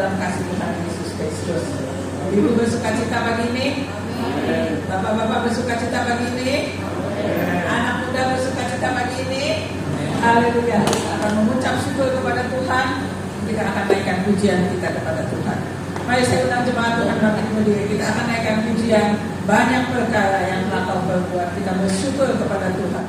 dalam kasih Tuhan Yesus Kristus. Ibu bersukacita pagi ini, bapak-bapak bersukacita pagi ini, anak muda bersukacita pagi ini. Haleluya. Akan mengucap syukur kepada Tuhan. Kita akan naikkan pujian kita kepada Tuhan. Mari saya undang jemaat Tuhan bangkit berdiri. Kita akan naikkan pujian. Banyak perkara yang telah Kau perbuat. Kita bersyukur kepada Tuhan.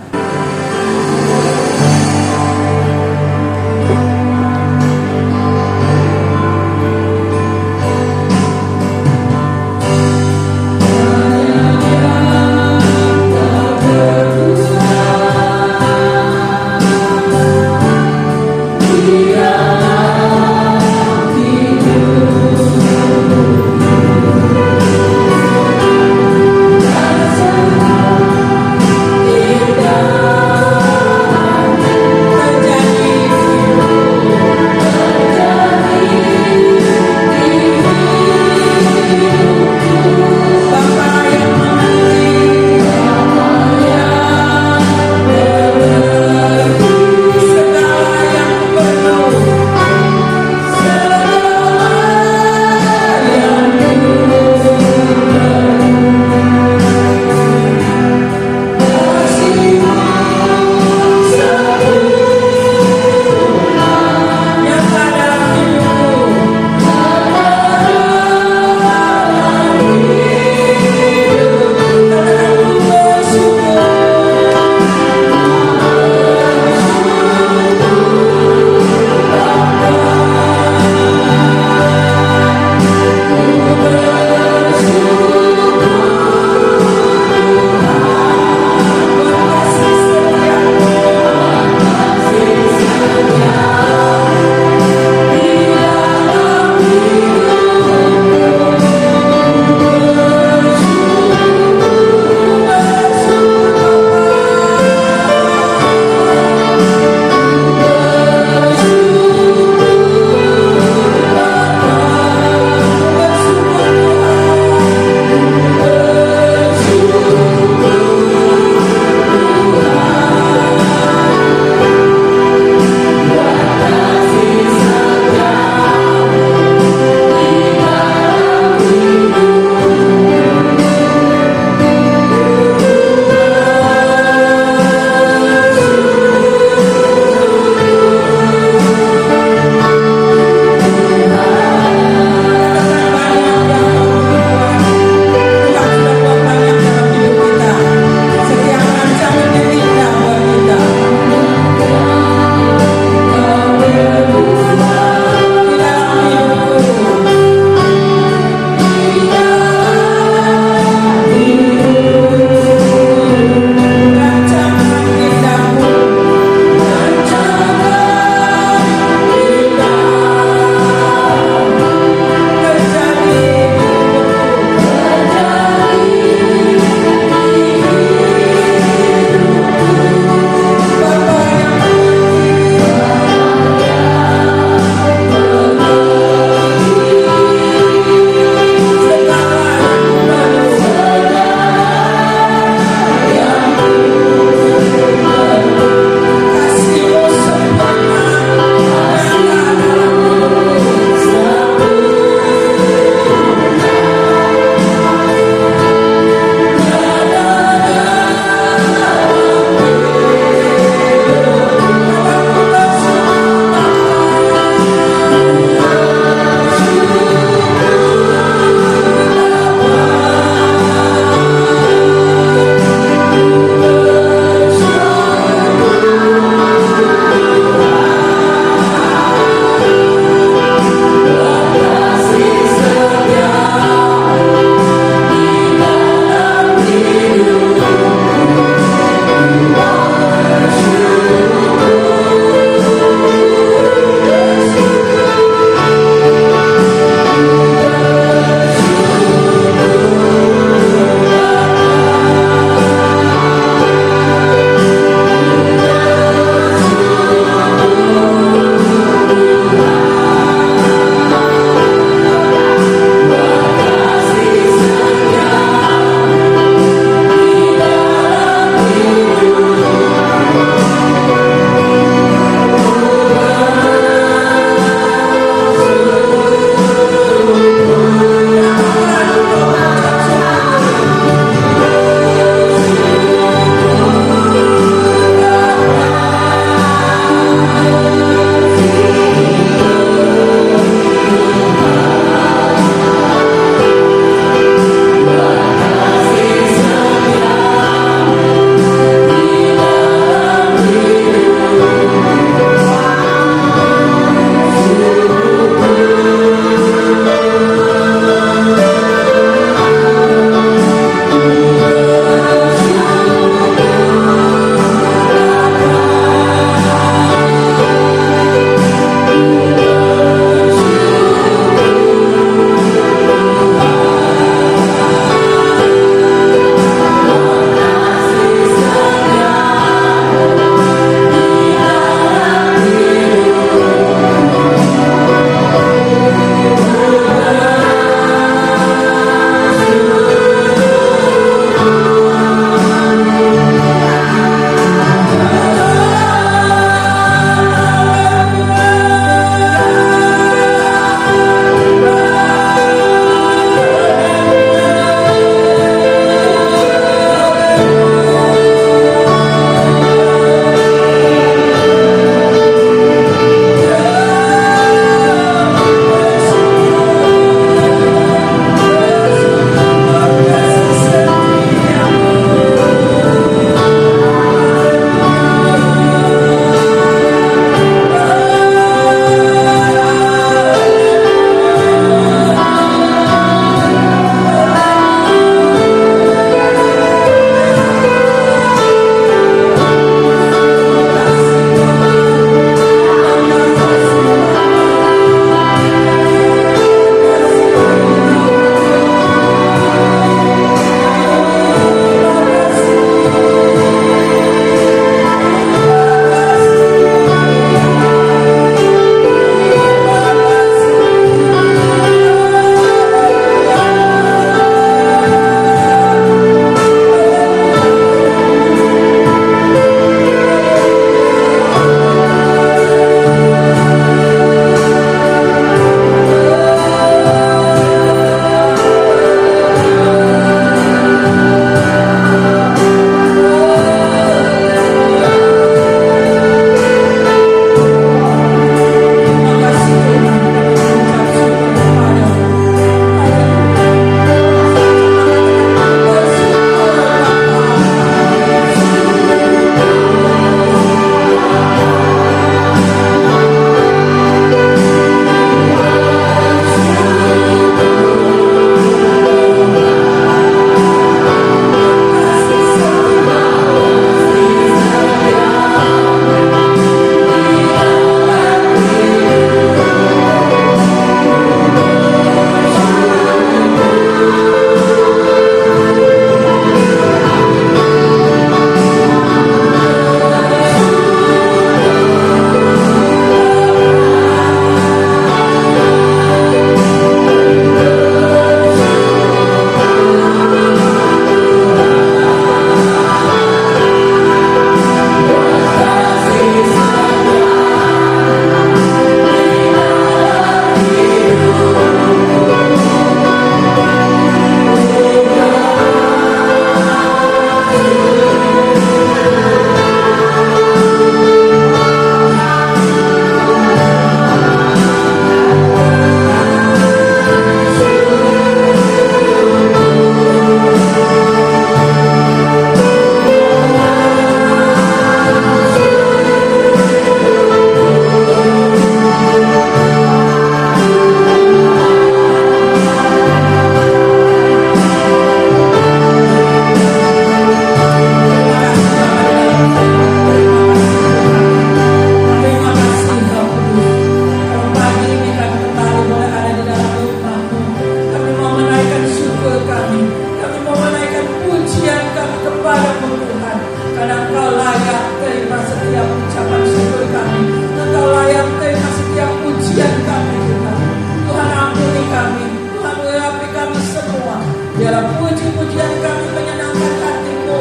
Puji-pujian kami menyenangkan hatimu.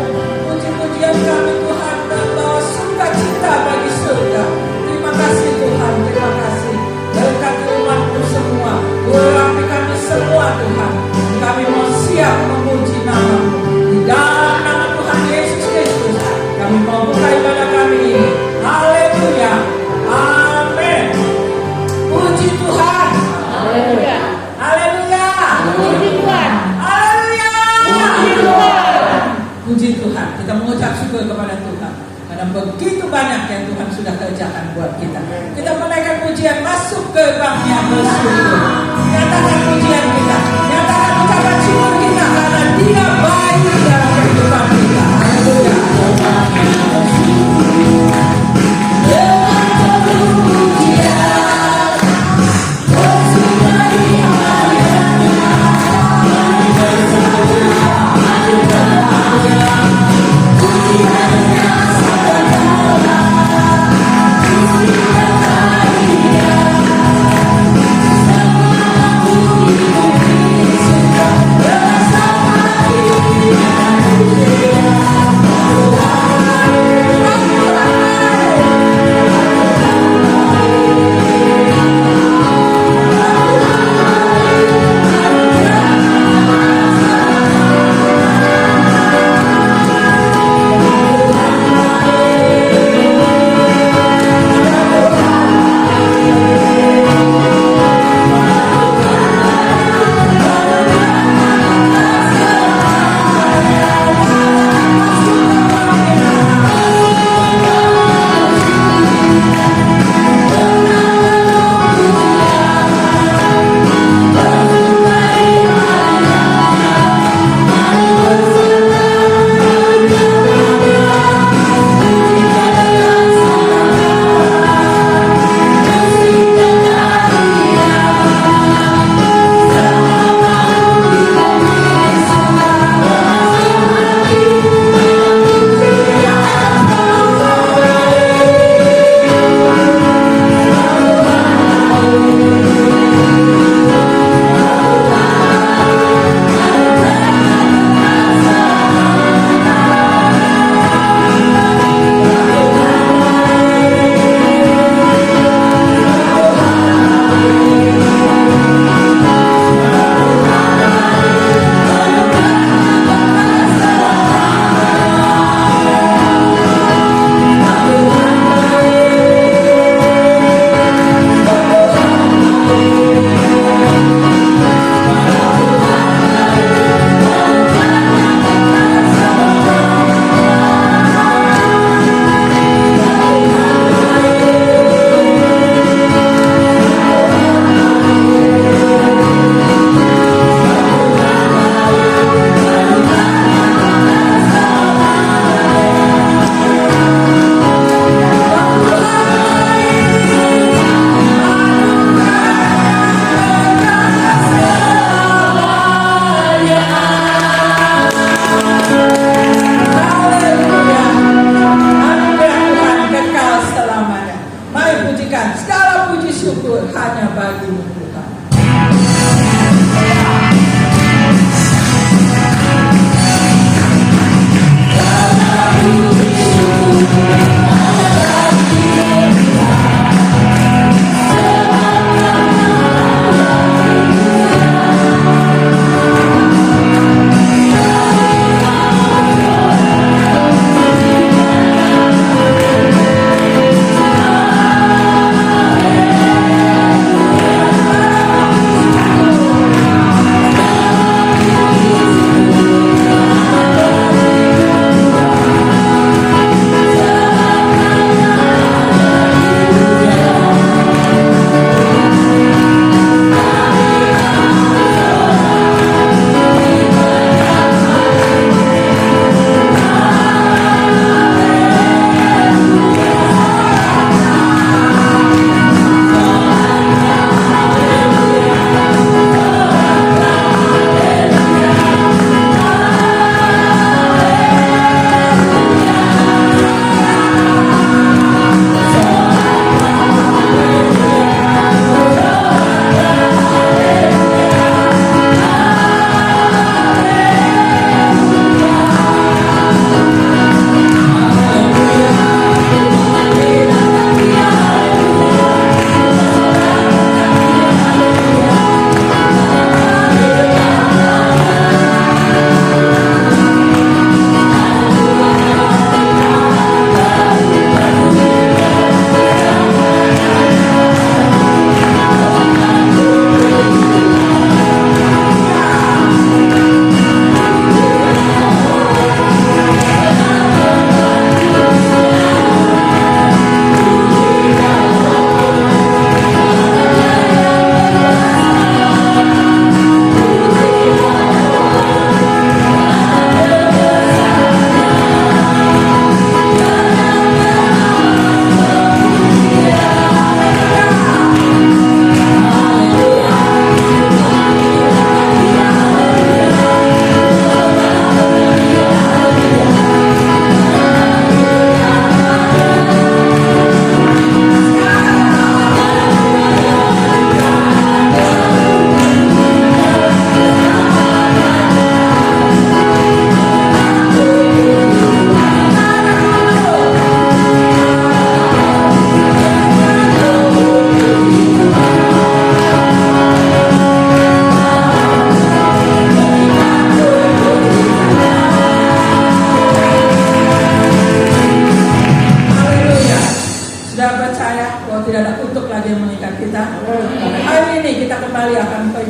Puji-pujian kami Tuhan membawa sukacita bagi surga. Terima kasih Tuhan, terima kasih. Berkati umatmu semua, urapi kami semua Tuhan. Kami mau siap memuji nama-Mu. Di dalam nama Tuhan Yesus Kristus, kami mau buka ibadah kami ini. Haleluya. Amin. Puji Tuhan. Haleluya. Haleluya. Puji Tuhan. Haleluya.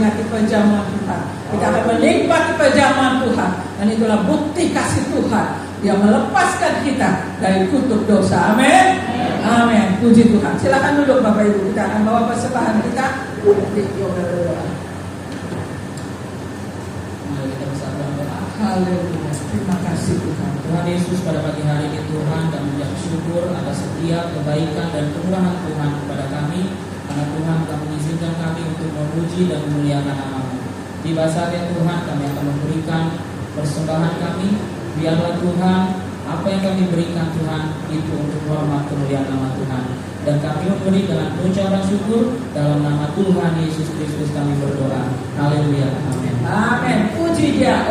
memperingati perjamuan Tuhan. Kita akan menikmati perjamuan Tuhan. Dan itulah bukti kasih Tuhan yang melepaskan kita dari kutuk dosa. Amin. Amin. Puji Tuhan. Silakan duduk Bapak Ibu. Kita akan bawa persembahan kita. Mari kita bersama berdoa. Haleluya. Terima kasih Tuhan. Tuhan Yesus, pada pagi hari ini Tuhan kami mengucap syukur atas setiap kebaikan dan kemurahan Tuhan kepada kami. Karena Tuhan telah mengizinkan kami untuk memuji dan memuliakan nama-Mu. Tiba saatnya Tuhan kami akan memberikan persembahan kami. Biarlah Tuhan apa yang kami berikan Tuhan itu untuk hormat kemuliaan nama Tuhan. Dan kami memberi dengan ucapan syukur dalam nama Tuhan Yesus Kristus kami berdoa. Haleluya. Amin. Amin. Puji Dia.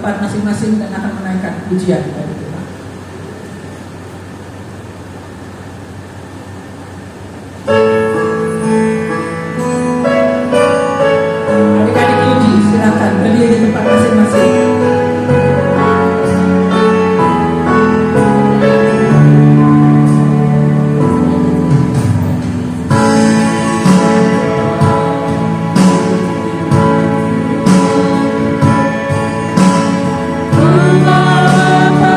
Masing-masing dan akan menaikkan pujian bagi Tuhan. Adik-adik puji, silakan berdiri di tempat masing-masing. Bapa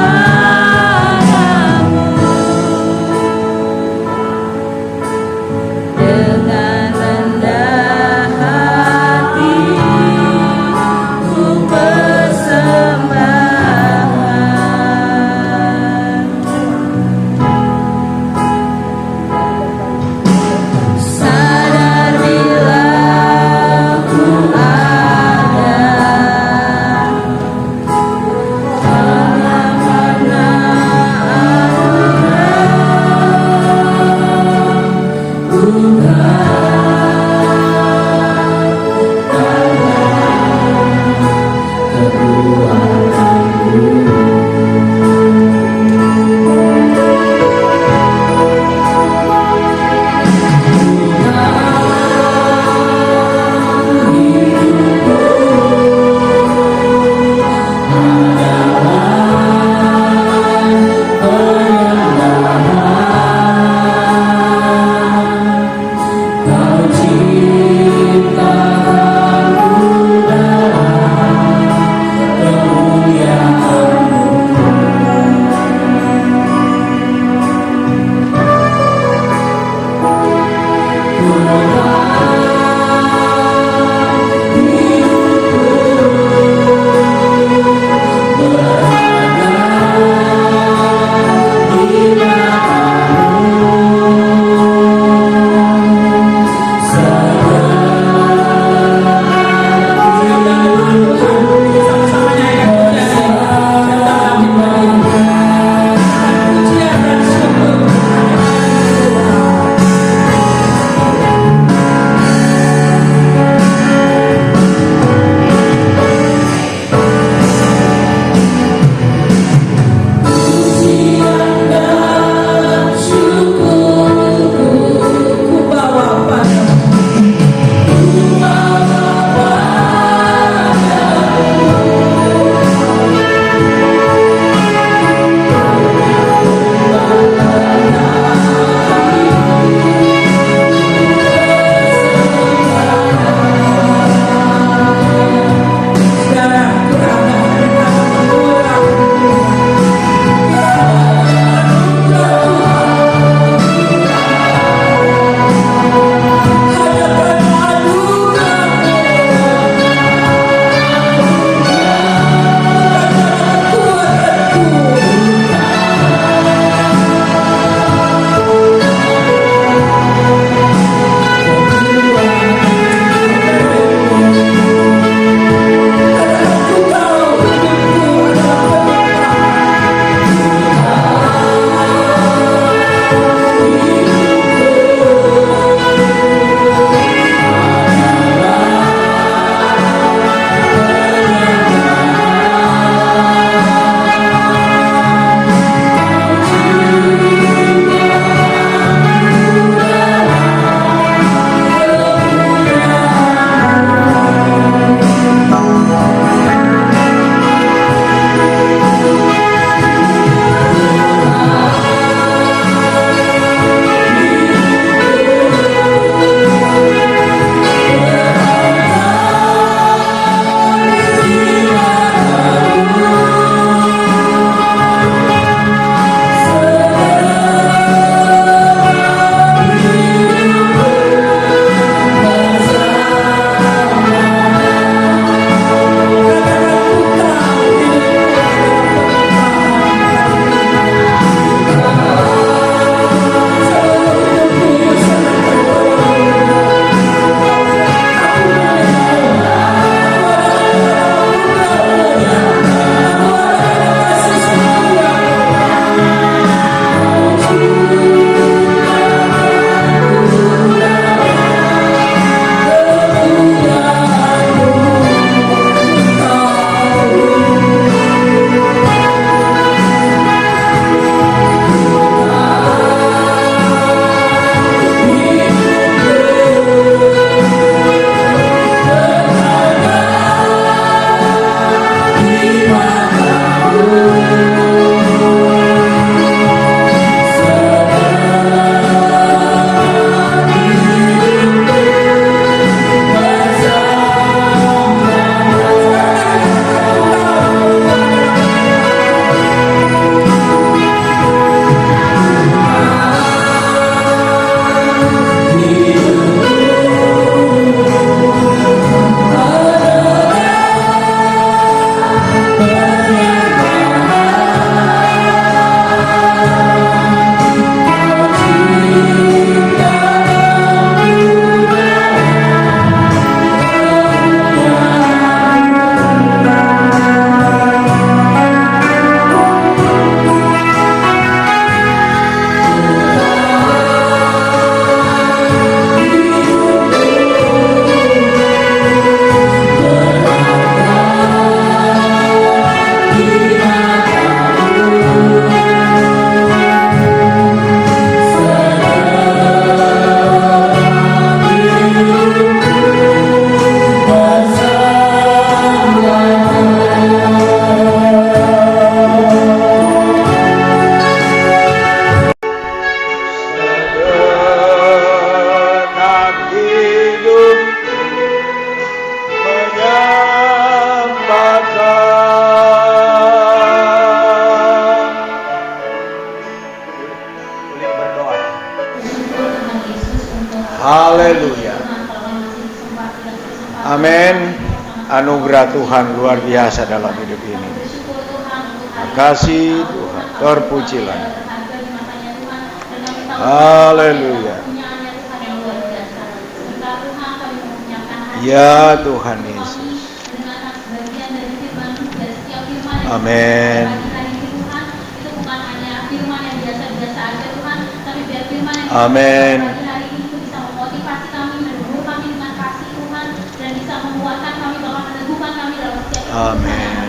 Haleluya. Amin. Anugerah Tuhan luar biasa dalam hidup ini. Terima kasih Tuhan. Terpujilah. Haleluya. Ya Tuhan Yesus. Amin. Amin. Amin.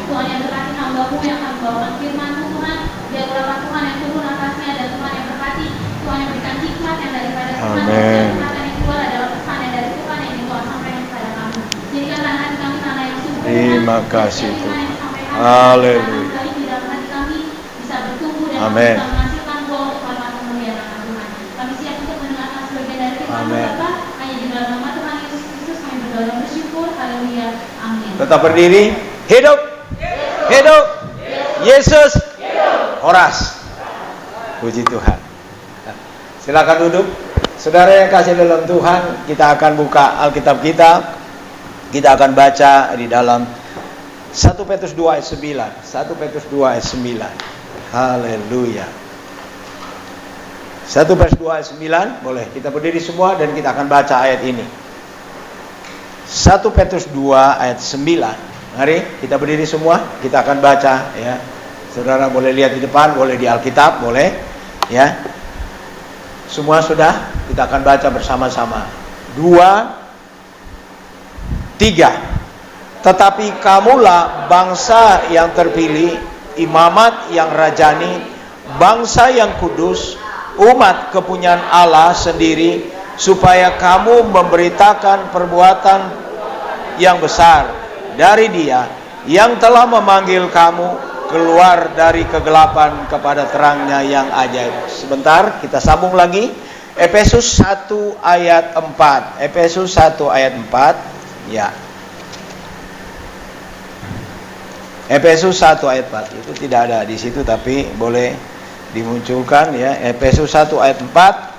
Tuhan yang berkati hamba-Mu yang akan membawakan firman-Mu Tuhan, biarlah Tuhan yang turun atasnya dan Tuhan yang berkati, Tuhan yang berikan hikmat yang daripada Tuhan, dan kata yang keluar adalah pesan yang dari Tuhan yang Tuhan sampaikan kepada kami. Jadikanlah hati kami tanah yang sungguh. Terima kasih Tuhan. Haleluya. Bisa bertumbuh dan Amin. bisa menghasilkan buah untuk hormat kemuliaan Tuhan. Kami siap untuk mendengarkan sebagian dari firman Bapa, hanya di dalam nama Tuhan Yesus Kristus kami berdoa dan bersyukur. Haleluya. Amin. Tetap berdiri. Hidup. Hidup. Yesus. Horas. Puji Tuhan. Silakan duduk. Saudara yang kasih dalam Tuhan, kita akan buka Alkitab kita. Kita akan baca di dalam 1 Petrus 2 ayat 9. 1 Petrus 2 ayat 9. Haleluya. 1 Petrus 2 ayat 9. Boleh kita berdiri semua dan kita akan baca ayat ini. 1 Petrus 2 ayat 9. Mari kita berdiri semua, kita akan baca ya. Saudara boleh lihat di depan, boleh di Alkitab, boleh ya. Semua sudah, kita akan baca bersama-sama. 2, 3. Tetapi kamulah bangsa yang terpilih, imamat yang rajani, bangsa yang kudus, umat kepunyaan Allah sendiri, supaya kamu memberitakan perbuatan yang besar dari Dia yang telah memanggil kamu keluar dari kegelapan kepada terangnya yang ajaib. Sebentar, kita sambung lagi. Efesus 1 ayat 4. Efesus 1 ayat 4. Ya. Efesus 1 ayat 4. Itu tidak ada di situ tapi boleh dimunculkan ya. Efesus 1 ayat 4.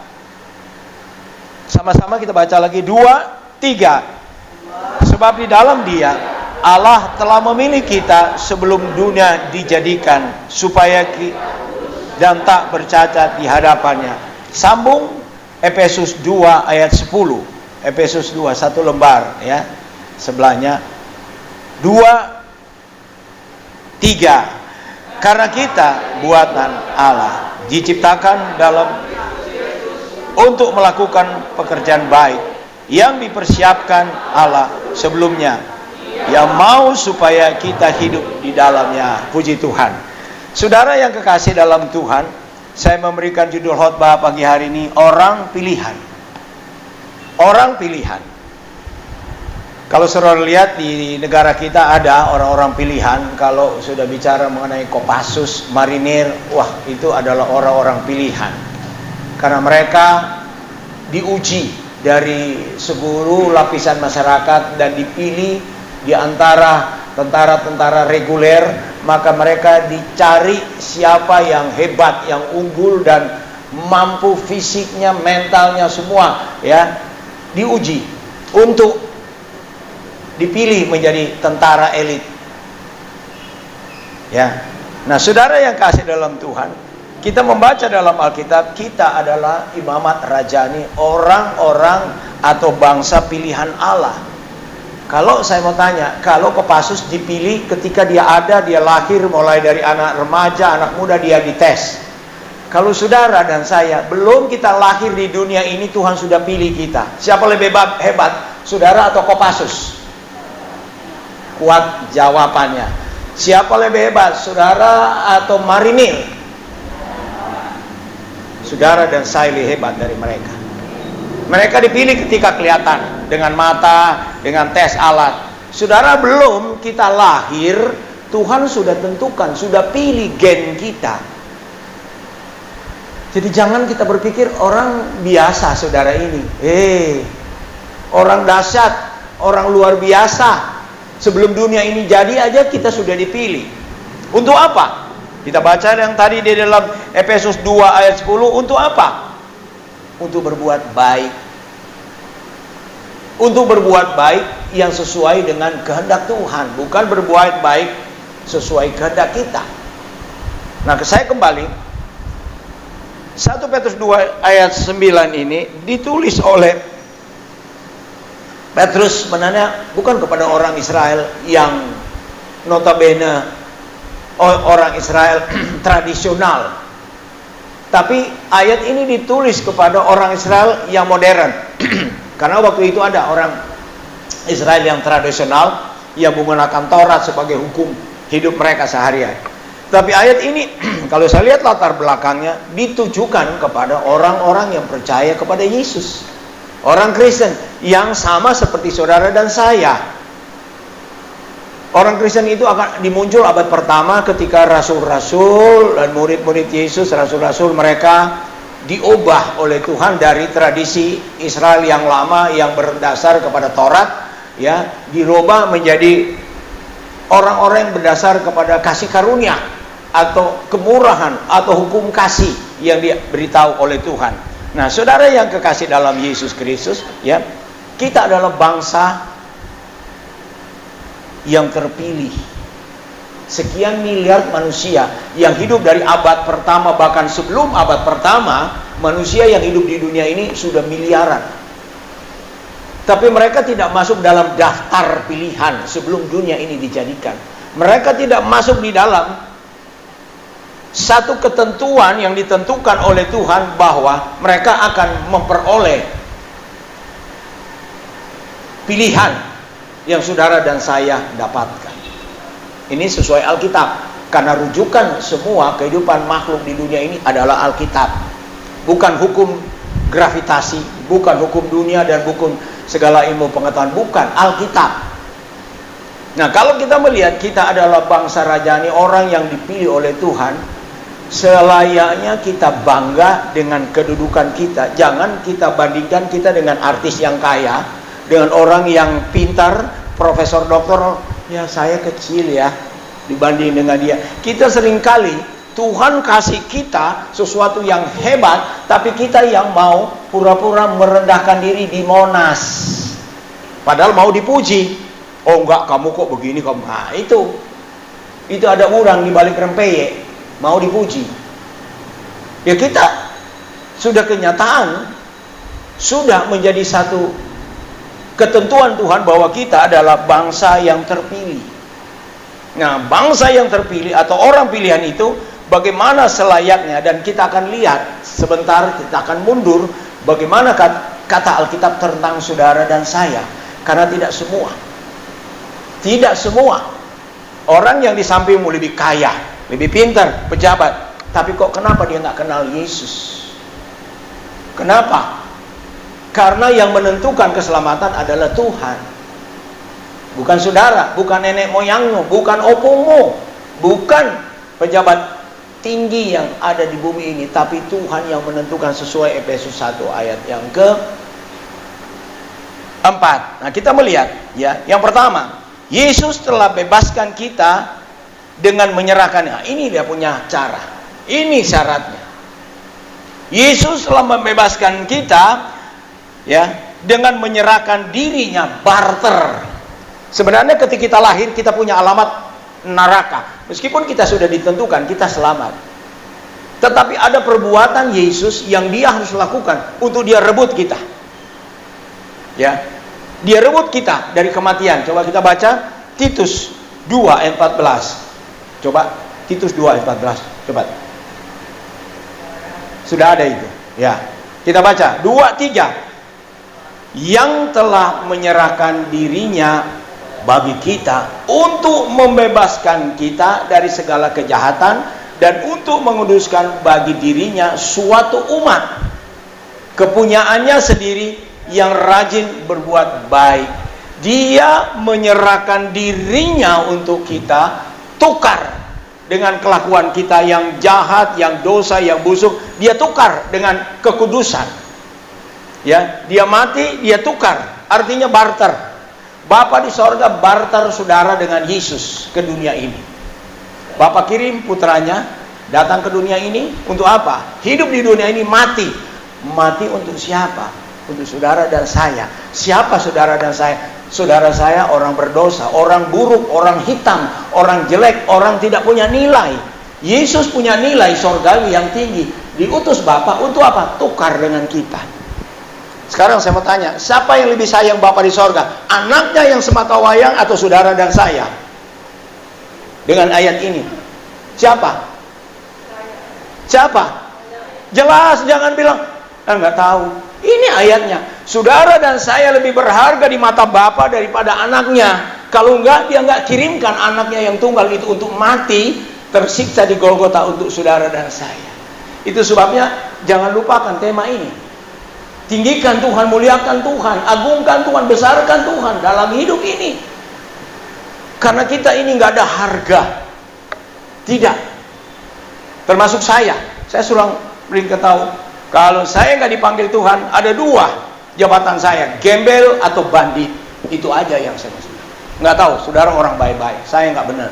Sama-sama kita baca lagi. 2, 3. Sebab di dalam Dia Allah telah memilih kita sebelum dunia dijadikan supaya dan tak bercacat di hadapannya. Sambung Efesus 2 ayat 10. Efesus 2 satu lembar ya. Sebelahnya 2, 3. Karena kita buatan Allah, diciptakan untuk melakukan pekerjaan baik yang dipersiapkan Allah sebelumnya, yang mau supaya kita hidup di dalamnya. Puji Tuhan. Saudara yang kekasih dalam Tuhan, saya memberikan judul khotbah pagi hari ini, orang pilihan. Orang pilihan. Kalau saudara lihat di negara kita ada orang-orang pilihan. Kalau sudah bicara mengenai Kopassus, marinir, wah itu adalah orang-orang pilihan. Karena mereka diuji dari seluruh lapisan masyarakat dan dipilih di antara tentara-tentara reguler, maka mereka dicari siapa yang hebat, yang unggul dan mampu fisiknya, mentalnya semua ya, diuji untuk dipilih menjadi tentara elit. Ya. Nah, saudara yang kasih dalam Tuhan, kita membaca dalam Alkitab, kita adalah imamat rajani, orang-orang atau bangsa pilihan Allah. Kalau saya mau tanya, kalau Kopassus dipilih ketika dia lahir, mulai dari anak remaja, anak muda, dia dites. Kalau saudara dan saya, belum kita lahir di dunia ini, Tuhan sudah pilih kita. Siapa lebih hebat, saudara atau Kopassus? Kuat jawabannya. Siapa lebih hebat, saudara atau marinir? Saudara dan saya lebih hebat dari mereka. Mereka dipilih ketika kelihatan dengan mata, dengan tes alat. Saudara, belum kita lahir, Tuhan sudah tentukan, sudah pilih gen kita. Jadi jangan kita berpikir orang biasa saudara ini. Orang dahsyat, orang luar biasa. Sebelum dunia ini jadi aja kita sudah dipilih. Untuk apa? Kita baca yang tadi di dalam Efesus 2 ayat 10, untuk apa? untuk berbuat baik. Untuk berbuat baik yang sesuai dengan kehendak Tuhan, bukan berbuat baik sesuai kehendak kita. Nah, saya kembali 1 Petrus 2 ayat 9 ini ditulis oleh Petrus sebenarnya bukan kepada orang Israel yang notabene orang Israel tradisional, tapi ayat ini ditulis kepada orang Israel yang modern. Karena waktu itu ada orang Israel yang tradisional yang menggunakan Taurat sebagai hukum hidup mereka seharian. Tapi ayat ini kalau saya lihat latar belakangnya ditujukan kepada orang-orang yang percaya kepada Yesus. Orang Kristen yang sama seperti saudara dan saya. Orang Kristen itu akan dimuncul abad pertama ketika rasul-rasul dan murid-murid Yesus, rasul-rasul mereka diubah oleh Tuhan dari tradisi Israel yang lama yang berdasar kepada Taurat, ya, dirubah menjadi orang-orang yang berdasar kepada kasih karunia atau kemurahan atau hukum kasih yang diberitahu oleh Tuhan. Nah, saudara yang kekasih dalam Yesus Kristus, ya, kita adalah bangsa yang terpilih. Sekian miliar manusia yang hidup dari abad pertama, bahkan sebelum abad pertama, manusia yang hidup di dunia ini sudah miliaran. Tapi mereka tidak masuk dalam daftar pilihan sebelum dunia ini dijadikan. Mereka tidak masuk di dalam satu ketentuan yang ditentukan oleh Tuhan bahwa mereka akan memperoleh pilihan yang saudara dan saya dapatkan. Ini sesuai Alkitab, karena rujukan semua kehidupan makhluk di dunia ini adalah Alkitab. Bukan hukum gravitasi, bukan hukum dunia dan bukan segala ilmu pengetahuan, bukan, Alkitab. Nah, kalau kita melihat kita adalah bangsa rajani, orang yang dipilih oleh Tuhan, selayaknya kita bangga dengan kedudukan kita. Jangan kita bandingkan kita dengan artis yang kaya, dengan orang yang pintar, profesor, doktor. Ya, saya kecil ya dibanding dengan dia. Kita seringkali Tuhan kasih kita sesuatu yang hebat, tapi kita yang mau pura-pura merendahkan diri di Monas, padahal mau dipuji. Oh enggak, kamu kok begini kamu. Nah, itu ada orang di balik rempeyek mau dipuji. Ya, kita sudah kenyataan, sudah menjadi satu ketentuan Tuhan bahwa kita adalah bangsa yang terpilih. Nah, bangsa yang terpilih atau orang pilihan itu bagaimana selayaknya, dan kita akan lihat sebentar, kita akan mundur bagaimana kata Alkitab tentang saudara dan saya. Karena tidak semua orang yang di sampingmu lebih kaya, lebih pintar, pejabat, tapi kok kenapa dia nggak kenal Yesus? Kenapa? Karena yang menentukan keselamatan adalah Tuhan, bukan saudara, bukan nenek moyangmu, bukan opungmu, bukan pejabat tinggi yang ada di bumi ini, tapi Tuhan yang menentukan sesuai Efesus 1 ayat yang ke-4. Nah, kita melihat, ya, yang pertama, Yesus telah bebaskan kita dengan menyerahkannya. Ini dia punya cara. Ini syaratnya. Yesus telah membebaskan kita, ya, dengan menyerahkan dirinya, barter. Sebenarnya ketika kita lahir kita punya alamat neraka. Meskipun kita sudah ditentukan kita selamat, tetapi ada perbuatan Yesus yang dia harus lakukan untuk dia rebut kita. Ya, dia rebut kita dari kematian. Coba kita baca Titus 2 ayat 14. Coba Titus 2 ayat 14. Coba. Sudah ada itu. Ya. Kita baca 2-3. Yang telah menyerahkan dirinya bagi kita untuk membebaskan kita dari segala kejahatan dan untuk menguduskan bagi dirinya suatu umat kepunyaannya sendiri yang rajin berbuat baik. Dia menyerahkan dirinya untuk kita, tukar dengan kelakuan kita yang jahat, yang dosa, yang busuk, dia tukar dengan kekudusan. Ya, dia mati, dia tukar, artinya barter. Bapa di sorga barter saudara dengan Yesus ke dunia ini. Bapa kirim putranya datang ke dunia ini untuk apa? Hidup di dunia ini, mati Mati untuk siapa? Untuk saudara dan saya. Siapa saudara dan saya? Saudara saya orang berdosa, orang buruk, orang hitam, orang jelek, orang tidak punya nilai. Yesus punya nilai sorgawi yang tinggi. Diutus Bapa untuk apa? Tukar dengan kita. Sekarang saya mau tanya, siapa yang lebih sayang Bapa di sorga? Anaknya yang semata wayang atau saudara dan saya? Dengan ayat ini, siapa? Siapa? Jelas, jangan bilang nggak tahu. Ini ayatnya. Saudara dan saya lebih berharga di mata Bapa daripada anaknya. Kalau enggak, dia enggak kirimkan anaknya yang tunggal itu untuk mati, tersiksa di Golgota untuk saudara dan saya. Itu sebabnya jangan lupakan tema ini. Tinggikan Tuhan, muliakan Tuhan, agungkan Tuhan, besarkan Tuhan dalam hidup ini. Karena kita ini enggak ada harga. Tidak. Termasuk saya suruh beri tahu, kalau saya nggak dipanggil Tuhan, ada dua jabatan saya, gembel atau bandit. Itu aja yang saya maksud. Nggak tahu, saudara orang baik-baik, saya nggak benar.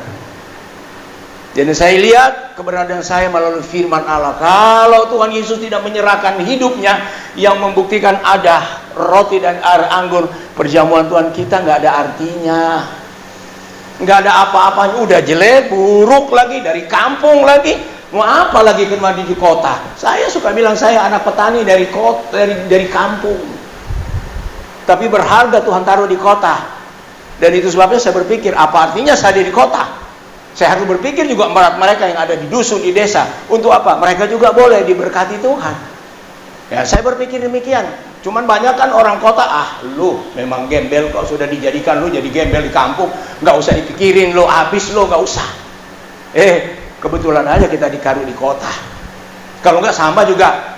Jadi saya lihat kebenaran saya melalui firman Allah. Kalau Tuhan Yesus tidak menyerahkan hidupnya, yang membuktikan ada roti dan air anggur, perjamuan Tuhan kita nggak ada artinya. Nggak ada apa-apanya, udah jelek, buruk lagi, dari kampung lagi. Mau apa lagi kembali di kota? Saya suka bilang saya anak petani dari kota, dari kampung. Tapi berharga Tuhan taruh di kota. Dan itu sebabnya saya berpikir, apa artinya saya di kota? Saya harus berpikir juga mereka yang ada di dusun, di desa. Untuk apa? Mereka juga boleh diberkati Tuhan. Ya, saya berpikir demikian. Cuman banyak kan orang kota, lu memang gembel kok, sudah dijadikan lu jadi gembel di kampung. Nggak usah dipikirin, lu habis lu, nggak usah. Kebetulan aja kita dikaruh di kota. Kalau nggak sama juga,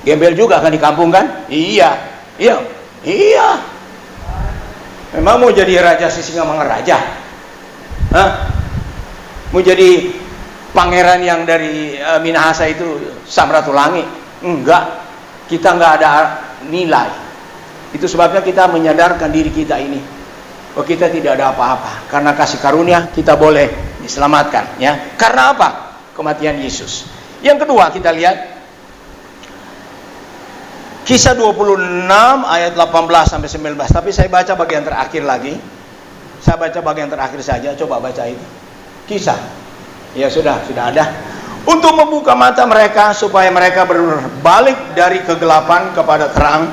gembel juga kan di kampung kan? Iya. Memang mau jadi raja Sisingamangaraja? Mau jadi pangeran yang dari Minahasa itu Samratulangi? Enggak. Kita nggak ada nilai. Itu sebabnya kita menyadarkan diri kita ini, bahwa kita tidak ada apa-apa. Karena kasih karunia kita boleh diselamatkan, ya. Karena apa? Kematian Yesus. Yang kedua kita lihat Kisah 26 ayat 18 sampai 19. Tapi saya baca bagian terakhir lagi. Saya baca bagian terakhir saja. Coba baca itu. Kisah. Ya sudah ada. Untuk membuka mata mereka supaya mereka berbalik dari kegelapan kepada terang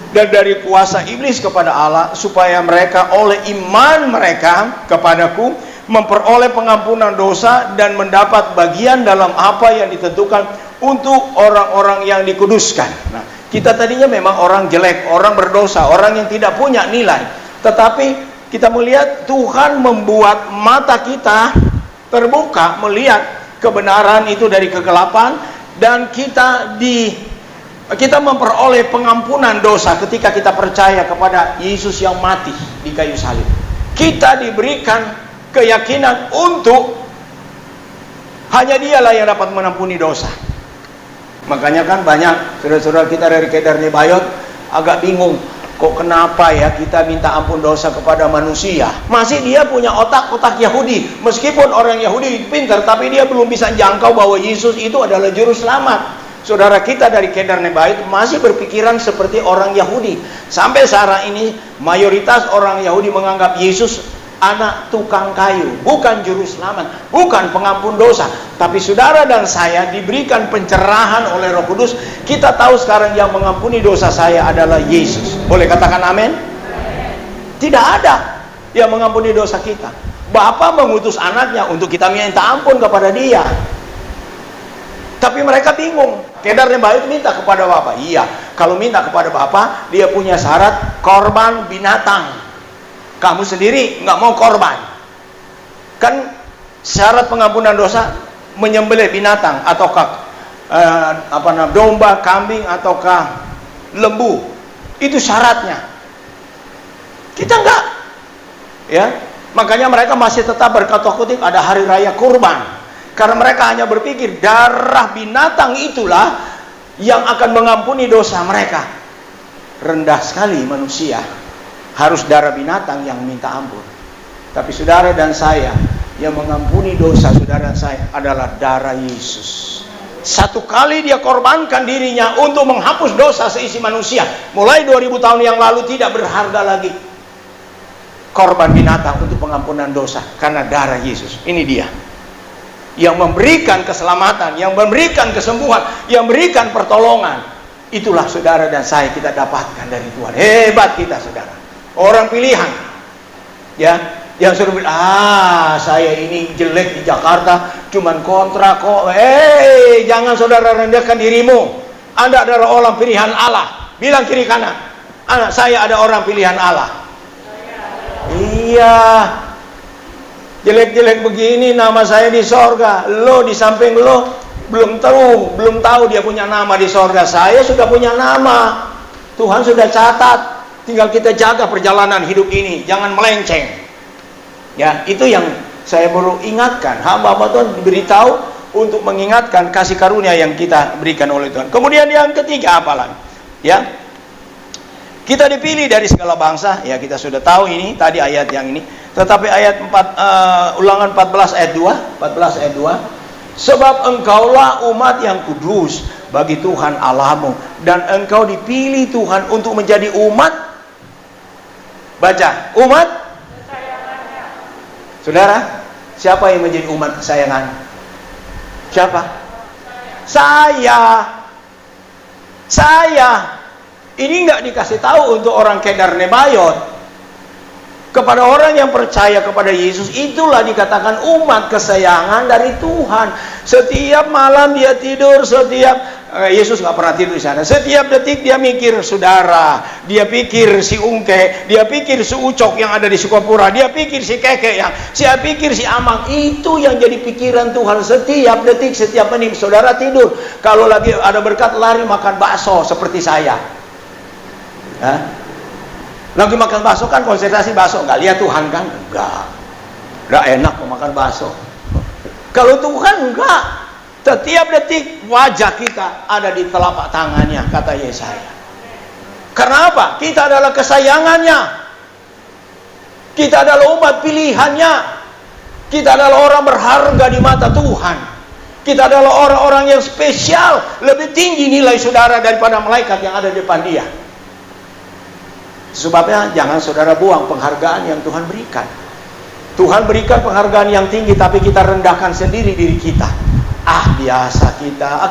dan dari kuasa iblis kepada Allah, supaya mereka oleh iman mereka kepadaku memperoleh pengampunan dosa dan mendapat bagian dalam apa yang ditentukan untuk orang-orang yang dikuduskan. Nah, kita tadinya memang orang jelek, orang berdosa, orang yang tidak punya nilai. Tetapi kita melihat Tuhan membuat mata kita terbuka melihat kebenaran itu dari kegelapan, dan kita memperoleh pengampunan dosa ketika kita percaya kepada Yesus yang mati di kayu salib. Kita diberikan keyakinan untuk hanya Dialah yang dapat mengampuni dosa. Makanya kan banyak saudara-saudara kita dari Kedar Nebayot agak bingung, kok kenapa ya kita minta ampun dosa kepada manusia? Masih dia punya otak-otak Yahudi. Meskipun orang Yahudi pintar, tapi dia belum bisa jangkau bahwa Yesus itu adalah juru selamat. Saudara kita dari Kedar Nebayot masih berpikiran seperti orang Yahudi. Sampai saat ini mayoritas orang Yahudi menganggap Yesus anak tukang kayu, bukan juru selamat, bukan pengampun dosa. Tapi saudara dan saya diberikan pencerahan oleh Roh Kudus. Kita tahu sekarang yang mengampuni dosa saya adalah Yesus. Boleh katakan amin? Tidak ada yang mengampuni dosa kita. Bapa mengutus anaknya untuk kita minta ampun kepada Dia. Tapi mereka bingung. Kedar Nebayot minta kepada Bapa. Iya, kalau minta kepada Bapa, dia punya syarat korban binatang. Kamu sendiri nggak mau korban. Kan syarat pengampunan dosa menyembelih binatang, ataukah domba, kambing, ataukah lembu. Itu syaratnya. Kita enggak. Ya. Makanya mereka masih tetap berkata-kutip ada hari raya kurban. Karena mereka hanya berpikir darah binatang itulah yang akan mengampuni dosa mereka. Rendah sekali manusia. Harus darah binatang yang minta ampun. Tapi saudara dan saya, yang mengampuni dosa saudara saya adalah darah Yesus. Satu kali dia korbankan dirinya untuk menghapus dosa seisi manusia. Mulai 2000 tahun yang lalu tidak berharga lagi korban binatang untuk pengampunan dosa, karena darah Yesus. Ini dia yang memberikan keselamatan, yang memberikan kesembuhan, yang memberikan pertolongan. Itulah saudara dan saya kita dapatkan dari Tuhan. Hebat kita, saudara. Orang pilihan, ya, yang suruh bilang, saya ini jelek di Jakarta, cuman kontrak kok. Jangan saudara rendahkan dirimu. Anda adalah orang pilihan Allah. Bilang kiri kanan, anak saya ada orang pilihan Allah. Iya, jelek-jelek begini nama saya di sorga, lo di samping lo belum tahu dia punya nama di sorga. Saya sudah punya nama, Tuhan sudah catat. Tinggal kita jaga perjalanan hidup ini, jangan melenceng. Ya, itu yang saya perlu ingatkan. Hamba-hamba Tuhan diberitahu untuk mengingatkan kasih karunia yang kita berikan oleh Tuhan. Kemudian yang ketiga apa lagi? Ya, kita dipilih dari segala bangsa. Ya, kita sudah tahu ini tadi ayat yang ini. Tetapi ayat 4, Ulangan 14 ayat 2, 14 ayat 2. Sebab engkaulah umat yang kudus bagi Tuhan Allahmu, dan engkau dipilih Tuhan untuk menjadi umat. Baca, umat kesayangannya. Saudara, siapa yang menjadi umat kesayangan? Siapa? Saya. Ini nggak dikasih tahu untuk orang Kedar Nebayot. Kepada orang yang percaya kepada Yesus, itulah dikatakan umat kesayangan dari Tuhan. Setiap malam dia tidur, Yesus nggak pernah tidur di sana. Setiap detik dia mikir saudara, dia pikir si Ungke, dia pikir si Ucok yang ada di Sukapura, dia pikir si Keke dia pikir si Amang. Itu yang jadi pikiran Tuhan setiap detik, setiap menit. Saudara tidur, kalau lagi ada berkat lari makan bakso seperti saya. Lagi makan bakso kan konsentrasi bakso, nggak lihat Tuhan kan? Enggak enak makan bakso. Kalau Tuhan enggak, setiap detik wajah kita ada di telapak tangannya, kata Yesaya. Karena apa? Kita adalah kesayangannya, kita adalah umat pilihannya, kita adalah orang berharga di mata Tuhan, kita adalah orang-orang yang spesial, lebih tinggi nilai saudara daripada malaikat yang ada di depan dia. Sebabnya jangan saudara buang penghargaan yang Tuhan berikan. Tuhan berikan penghargaan yang tinggi, tapi kita rendahkan sendiri diri kita. Biasa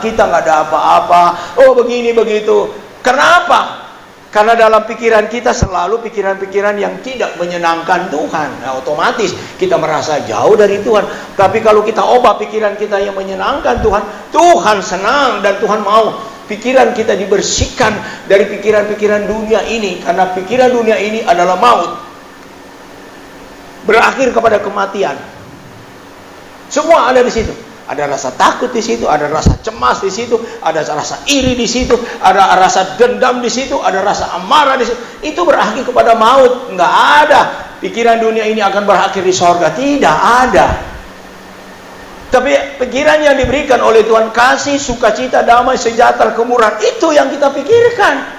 kita nggak ada apa-apa. Oh begini begitu. Kenapa? Karena dalam pikiran kita selalu pikiran-pikiran yang tidak menyenangkan Tuhan. Nah, otomatis kita merasa jauh dari Tuhan. Tapi kalau kita ubah pikiran kita yang menyenangkan Tuhan, Tuhan senang dan Tuhan mau pikiran kita dibersihkan dari pikiran-pikiran dunia ini. Karena pikiran dunia ini adalah maut, berakhir kepada kematian. Semua ada di situ. Ada rasa takut di situ, ada rasa cemas di situ, ada rasa iri di situ, ada rasa dendam di situ, ada rasa amarah di situ. Itu berakhir kepada maut. Nggak ada pikiran dunia ini akan berakhir di sorga. Tidak ada. Tapi pikiran yang diberikan oleh Tuhan, kasih, sukacita, damai, sejahtera, kemurahan, itu yang kita pikirkan.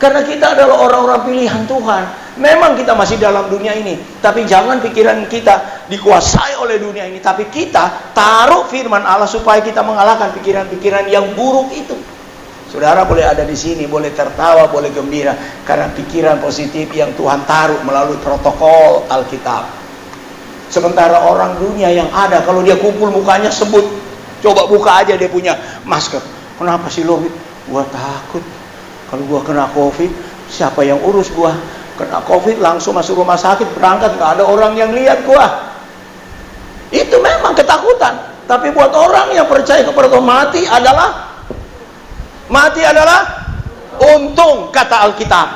Karena kita adalah orang-orang pilihan Tuhan. Memang kita masih dalam dunia ini, tapi jangan pikiran kita dikuasai oleh dunia ini. Tapi kita taruh firman Allah supaya kita mengalahkan pikiran-pikiran yang buruk itu. Saudara boleh ada di sini, boleh tertawa, boleh gembira, karena pikiran positif yang Tuhan taruh melalui protokol Alkitab. Sementara orang dunia yang ada, kalau dia kumpul mukanya sebut. Coba buka aja dia punya masker. Kenapa sih lo? Gua takut kalau gua kena COVID, siapa yang urus gua? Kena COVID langsung masuk rumah sakit, berangkat nggak ada orang yang lihat gua. Itu memang ketakutan. Tapi buat orang yang percaya kepada Tuhan, mati adalah untung, kata Alkitab.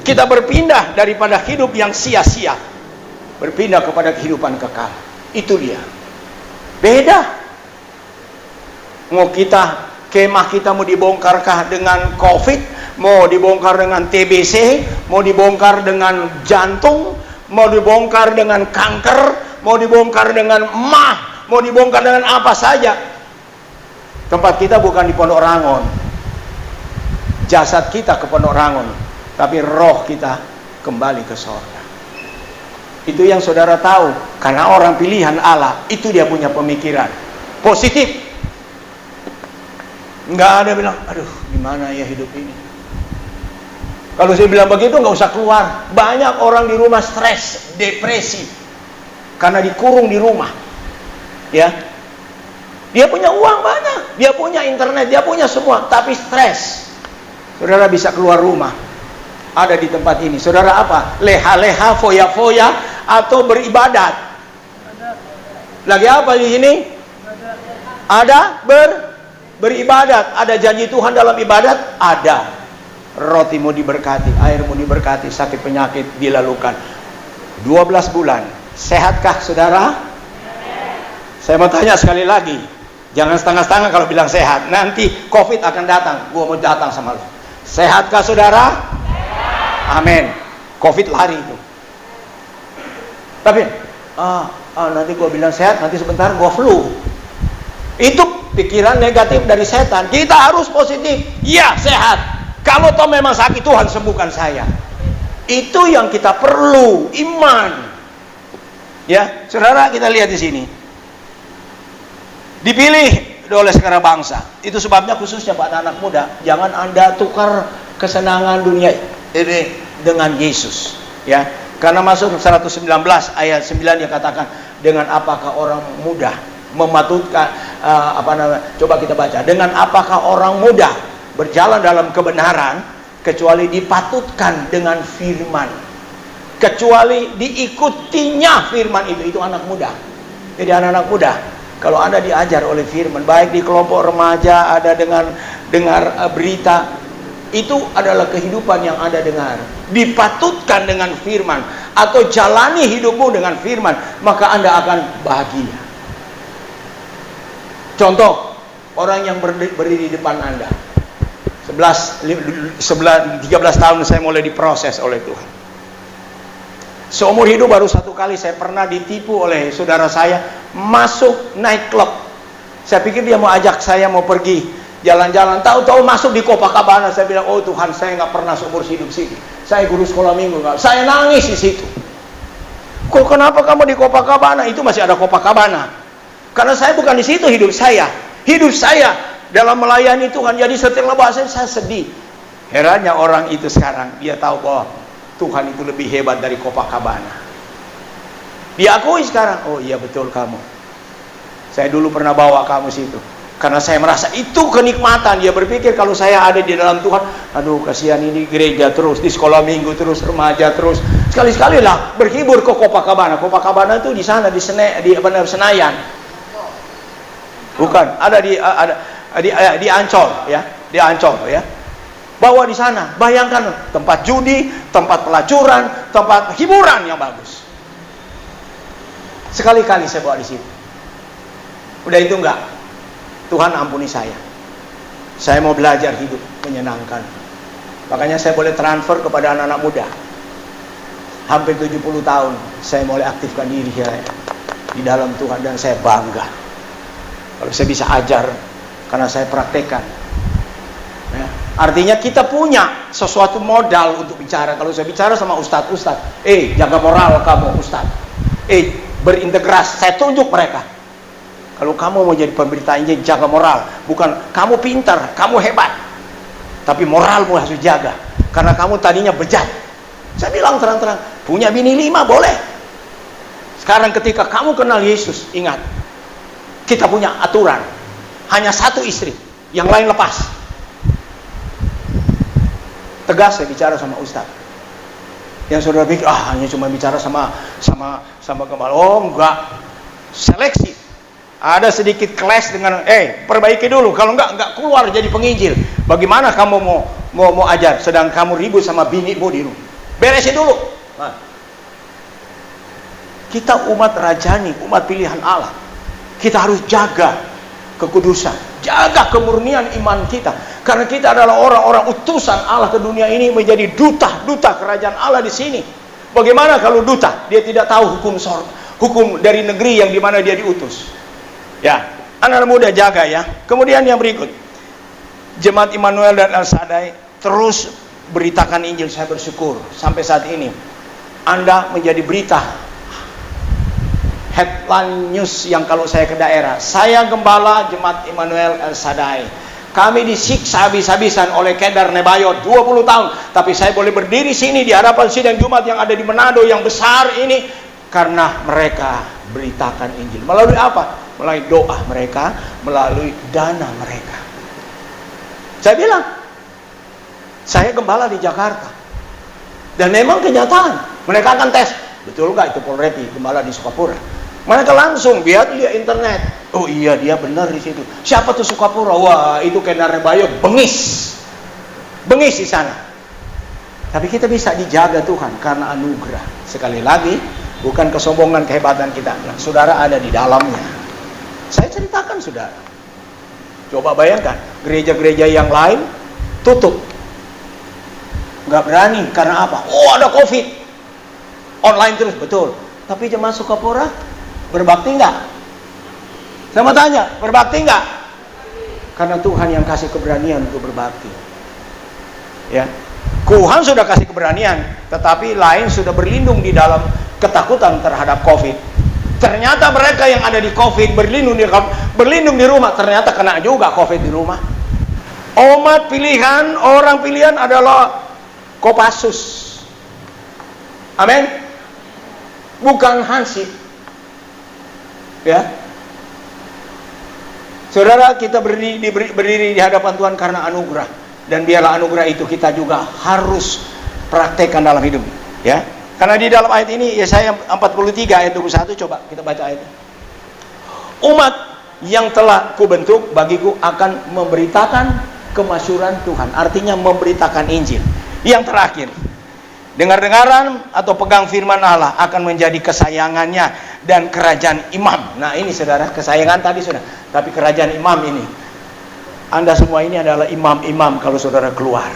Kita berpindah daripada hidup yang sia-sia, berpindah kepada kehidupan kekal. Itu dia. Beda. Mau kemah kita mau dibongkarkah dengan COVID, mau dibongkar dengan TBC, mau dibongkar dengan jantung, mau dibongkar dengan kanker, mau dibongkar dengan emah, mau dibongkar dengan apa saja. Tempat kita bukan di Pondok Rangon. Jasad kita ke Pondok Rangon, tapi roh kita kembali ke sorga. Itu yang saudara tahu, karena orang pilihan Allah, itu dia punya pemikiran. Positif. Nggak ada bilang, aduh gimana ya hidup ini. Kalau saya bilang begitu nggak usah keluar. Banyak orang di rumah stres, depresi, karena dikurung di rumah. Ya, dia punya uang banyak, dia punya internet, dia punya semua, tapi stres. Saudara bisa keluar rumah, ada di tempat ini. Saudara apa? Leha-leha, foya-foya, atau beribadat. Lagi apa di sini? Ada beribadat. Ada janji Tuhan dalam ibadat? Ada. Rotimu diberkati, airmu diberkati, sakit penyakit dilalukan. 12 bulan. Sehatkah saudara? Saya mau tanya sekali lagi. Jangan setengah-setengah kalau bilang sehat. Nanti COVID akan datang. Gua mau datang sama lu. Sehatkah saudara? Amin. COVID lari itu. Tapi nanti gua bilang sehat, nanti sebentar gua flu. Itu pikiran negatif dari setan. Kita harus positif. Ya, sehat. Kalau toh memang sakit, Tuhan sembuhkan saya. Itu yang kita perlu, iman. Ya, saudara, kita lihat di sini. Dipilih oleh segala bangsa. Itu sebabnya khususnya pada anak muda, jangan Anda tukar kesenangan dunia ini dengan Yesus. Ya, karena masuk 119 ayat 9 dia katakan, dengan apakah orang muda mematutkan coba kita baca. Dengan apakah orang muda berjalan dalam kebenaran kecuali dipatutkan dengan firman, kecuali diikutinya firman itu anak muda. Jadi anak-anak muda, kalau Anda diajar oleh firman, baik di kelompok remaja, ada dengar berita, itu adalah kehidupan yang Anda dengar, dipatutkan dengan firman, atau jalani hidupmu dengan firman, maka Anda akan bahagia. Contoh, orang yang berdiri di depan Anda, 13 tahun saya mulai diproses oleh Tuhan. Seumur hidup baru satu kali saya pernah ditipu oleh saudara saya, masuk night club. Saya pikir dia mau ajak saya mau pergi jalan-jalan, tahu-tahu masuk di Copacabana. Saya bilang, oh Tuhan, saya nggak pernah seumur hidup sini. Saya guru sekolah minggu, saya nangis di situ. Kok kenapa kamu di Copacabana? Itu masih ada Copacabana. Karena saya bukan di situ hidup saya. Hidup saya dalam melayani Tuhan. Jadi setelah bahasa saya sedih. Herannya orang itu sekarang dia tahu bahwa Tuhan itu lebih hebat dari Copacabana. Diakui sekarang, oh iya betul kamu. Saya dulu pernah bawa kamu situ. Karena saya merasa itu kenikmatan. Dia berpikir kalau saya ada di dalam Tuhan, aduh kasihan ini gereja terus, di sekolah minggu terus, remaja terus. Sekali-sekali lah berhibur ke Copacabana. Copacabana itu di sana di Senayan. Bukan, ada di Ancol ya, di Ancol ya. Bawa di sana, bayangkan tempat judi, tempat pelacuran, tempat hiburan yang bagus. Sekali-kali saya bawa di situ. Udah itu enggak. Tuhan ampuni saya. Saya mau belajar hidup menyenangkan. Makanya saya boleh transfer kepada anak-anak muda. Hampir 70 tahun saya mulai aktifkan diri saya di dalam Tuhan dan saya bangga. Kalau saya bisa ajar karena saya praktekkan. Ya. Artinya kita punya sesuatu modal untuk bicara. Kalau saya bicara sama ustadz, jaga moral kamu ustadz. Berintegrasi, saya tunjuk mereka. Kalau kamu mau jadi pemberita Injil, jaga moral. Bukan kamu pintar, kamu hebat, tapi moralmu harus jaga. Karena kamu tadinya bejat. Saya bilang terang-terang, punya bini 5 boleh. Sekarang ketika kamu kenal Yesus, ingat, kita punya aturan, hanya 1 istri, yang lain lepas. Tegas saya bicara sama ustaz. Yang saudara pikir, hanya cuma bicara sama gembala. Oh enggak, seleksi. Ada sedikit clash dengan, perbaiki dulu, kalau enggak keluar jadi penginjil. Bagaimana kamu mau ajar, sedang kamu ribut sama binimu di rumah. Beresin dulu. Nah. Kita umat rajani, umat pilihan Allah. Kita harus jaga kekudusan, jaga kemurnian iman kita. Karena kita adalah orang-orang utusan Allah ke dunia ini, menjadi duta kerajaan Allah di sini. Bagaimana kalau duta dia tidak tahu hukum dari negeri yang dimana dia diutus? Ya, anak muda jaga ya. Kemudian yang berikut, Jemaat Immanuel dan El Shaddai terus beritakan Injil. Saya bersyukur sampai saat ini Anda menjadi berita headline news yang kalau saya ke daerah, saya gembala Jemaat Immanuel El Shaddai, kami disiksa habis-habisan oleh Kedar Nebayot 20 tahun, tapi saya boleh berdiri sini di hadapan sidang Jumat yang ada di Manado yang besar ini karena mereka beritakan Injil. Melalui apa? Melalui doa mereka, melalui dana mereka. Saya bilang, saya gembala di Jakarta, dan memang kenyataan mereka akan tes, betul nggak itu Polreti gembala di Sukapura? Mereka langsung lihat internet. Oh iya, dia benar di situ. Siapa tuh Sukapura? Wah, itu Kedar Nebayot, bengis di sana. Tapi kita bisa dijaga Tuhan karena anugerah. Sekali lagi, bukan kesombongan, kehebatan kita. Nah, saudara ada di dalamnya. Saya ceritakan saudara. Coba bayangkan, gereja-gereja yang lain tutup, nggak berani karena apa? Oh, ada COVID, online terus, betul. Tapi jemaat Sukapura berbakti enggak? Saya mau tanya, berbakti enggak? Karena Tuhan yang kasih keberanian untuk berbakti. Ya, Tuhan sudah kasih keberanian, tetapi lain sudah berlindung di dalam ketakutan terhadap COVID. Ternyata mereka yang ada di COVID berlindung di rumah, ternyata kena juga COVID di rumah. Umat pilihan, orang pilihan adalah Kopassus. Amin. Bukan Hansip. Ya, saudara, kita berdiri di hadapan Tuhan karena anugerah, dan biarlah anugerah itu kita juga harus praktekkan dalam hidup. Ya, karena di dalam ayat ini Yesaya 43 ayat 21, coba kita baca ayatnya. Umat yang telah kubentuk bagiku akan memberitakan kemasyhuran Tuhan, artinya memberitakan Injil. Yang terakhir, dengar-dengaran atau pegang firman Allah akan menjadi kesayangannya dan kerajaan imam. Nah ini saudara, kesayangan tadi sudah, tapi kerajaan imam ini, Anda semua ini adalah imam-imam kalau saudara keluar.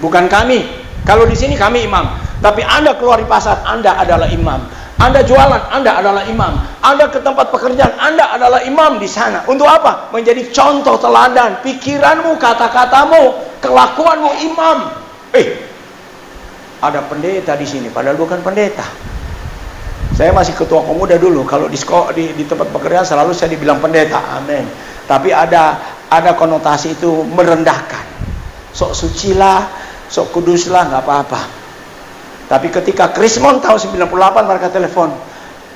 Bukan kami, kalau di sini kami imam, tapi Anda keluar di pasar, Anda adalah imam. Anda jualan, Anda adalah imam. Anda ke tempat pekerjaan, Anda adalah imam di sana. Untuk apa? Menjadi contoh teladan, pikiranmu, kata-katamu, kelakuanmu imam. Ada pendeta di sini, padahal bukan pendeta. Saya masih ketua pemuda dulu. Kalau di sekolah, di tempat pekerjaan selalu saya dibilang pendeta. Amin. Tapi ada konotasi itu merendahkan. Sok sucilah, sok kuduslah, nggak apa-apa. Tapi ketika Krismon tahun 98 mereka telepon,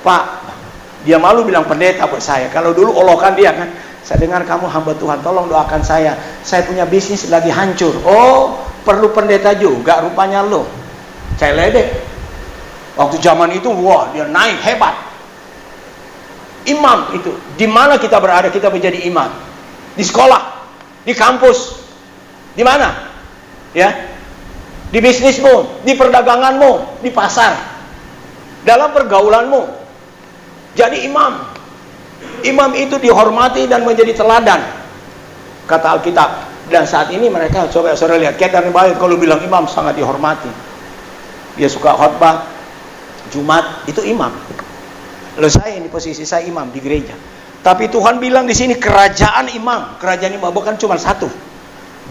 Pak, dia malu bilang pendeta buat saya. Kalau dulu olokan dia kan, saya dengar kamu hamba Tuhan, tolong doakan saya punya bisnis lagi hancur. Oh, perlu pendeta juga rupanya lo. Saya ledek. Waktu zaman itu, wah, dia naik hebat. Imam itu, di mana kita berada kita menjadi imam. Di sekolah, di kampus, di mana? Ya, di bisnismu, di perdaganganmu, di pasar, dalam pergaulanmu. Jadi imam. Imam itu dihormati dan menjadi teladan, kata Alkitab. Dan saat ini mereka, coba saudara lihat, Kedar Nebayot kalau bilang imam sangat dihormati. Dia suka khotbah Jumat, itu imam. Lalu saya di posisi saya imam di gereja. Tapi Tuhan bilang di sini kerajaan imam. Kerajaan imam bukan cuma satu,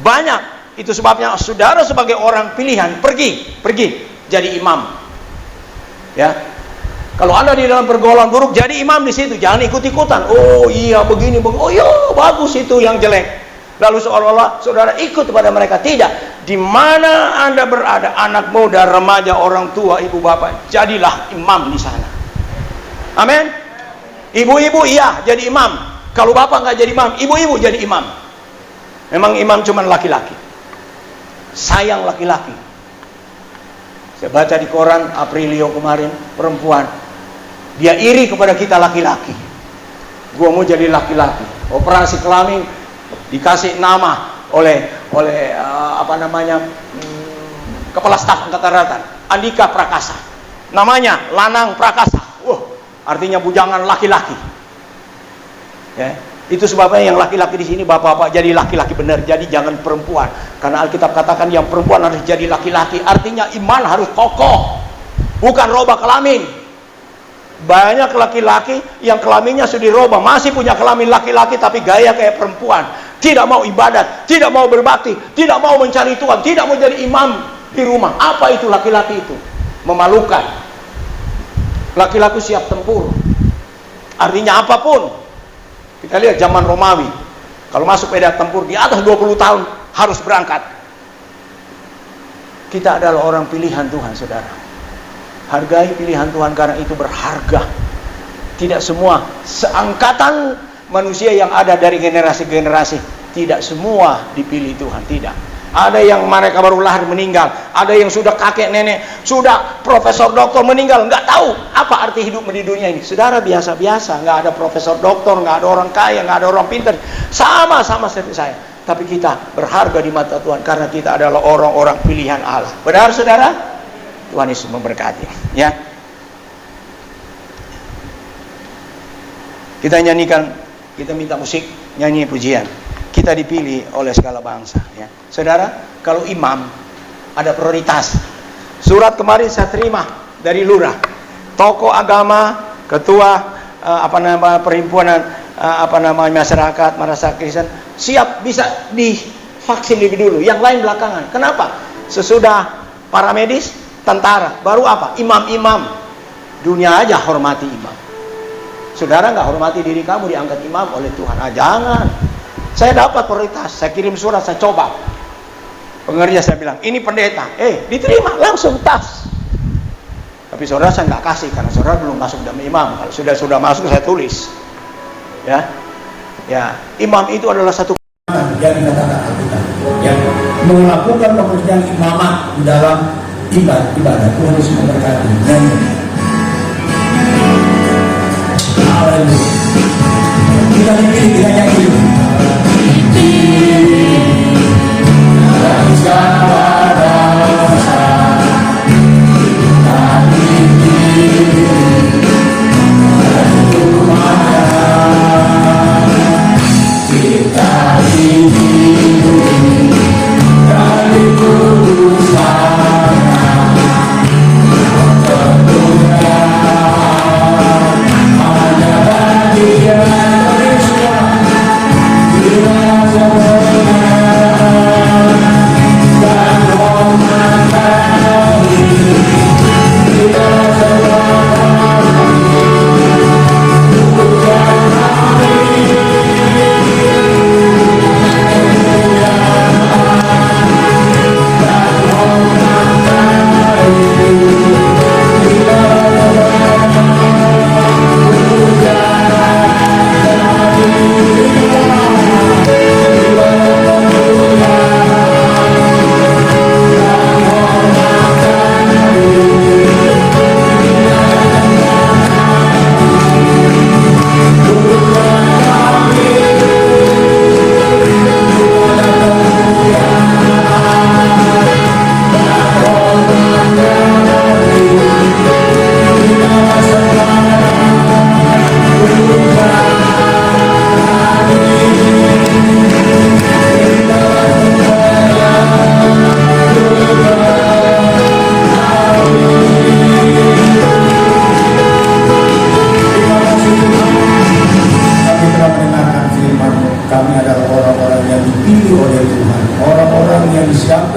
banyak. Itu sebabnya saudara sebagai orang pilihan pergi jadi imam. Ya, kalau Anda di dalam pergaulan buruk, jadi imam di situ. Jangan ikut-ikutan. Oh iya begini, oh iya bagus itu yang jelek. Lalu seolah-olah saudara ikut kepada mereka. Tidak. Di mana Anda berada, anak muda, remaja, orang tua, ibu bapak, jadilah imam di sana. Amin. Ibu-ibu iya jadi imam. Kalau bapak nggak jadi imam, ibu-ibu jadi imam. Memang imam cuma laki-laki. Sayang laki-laki. Saya baca di koran Aprilio kemarin, perempuan, dia iri kepada kita laki-laki. Gua mau jadi laki-laki. Operasi kelamin dikasih nama oleh kepala staf angkatan darat Andika Prakasa. Namanya Lanang Prakasa. Artinya bujangan laki-laki. Ya. Itu sebabnya yang laki-laki di sini, bapak-bapak, jadi laki-laki benar, jadi jangan perempuan. Karena Alkitab katakan yang perempuan harus jadi laki-laki. Artinya iman harus kokoh, bukan robah kelamin. Banyak laki-laki yang kelaminnya sudah dirobah, masih punya kelamin laki-laki tapi gaya kayak perempuan. Tidak mau ibadat, tidak mau berbakti, tidak mau mencari Tuhan, tidak mau jadi imam di rumah. Apa itu laki-laki itu? Memalukan. Laki-laki siap tempur. Artinya apapun. Kita lihat zaman Romawi. Kalau masuk medan tempur di atas 20 tahun harus berangkat. Kita adalah orang pilihan Tuhan, saudara. Hargai pilihan Tuhan karena itu berharga. Tidak semua seangkatan manusia yang ada dari generasi ke generasi, tidak semua dipilih Tuhan, tidak. Ada yang mereka baru lahir meninggal, ada yang sudah kakek nenek, sudah profesor doktor meninggal, nggak tahu apa arti hidup di dunia ini. Saudara biasa-biasa, nggak ada profesor doktor, nggak ada orang kaya, nggak ada orang pintar, sama-sama seperti saya. Tapi kita berharga di mata Tuhan karena kita adalah orang-orang pilihan Allah. Benar, saudara? Tuhan Yesus memberkati. Ya, kita nyanyikan, kita minta musik, nyanyi pujian. Kita dipilih oleh segala bangsa, ya. Saudara, kalau imam ada prioritas. Surat kemarin saya terima dari lurah, tokoh agama, ketua perhimpunan masyarakat Kristen siap bisa divaksin lebih dulu, yang lain belakangan. Kenapa? Sesudah para medis, tentara, baru apa? Imam-imam. Dunia aja hormati imam. Saudara nggak hormati diri kamu, diangkat imam oleh Tuhan. Jangan. Saya dapat prioritas, saya kirim surat, saya coba. Pengerja saya bilang, ini pendeta. Diterima, langsung tas. Tapi saudara saya nggak kasih, karena saudara belum masuk dalam imam. Kalau sudah masuk, saya tulis. Ya, imam itu adalah satu yang dikatakan Alkitab, yang melakukan pekerjaan imamah di dalam ibadah. Tuhan Yesus memberkati. Haleluya. Kita dipilih, kita nyanyi.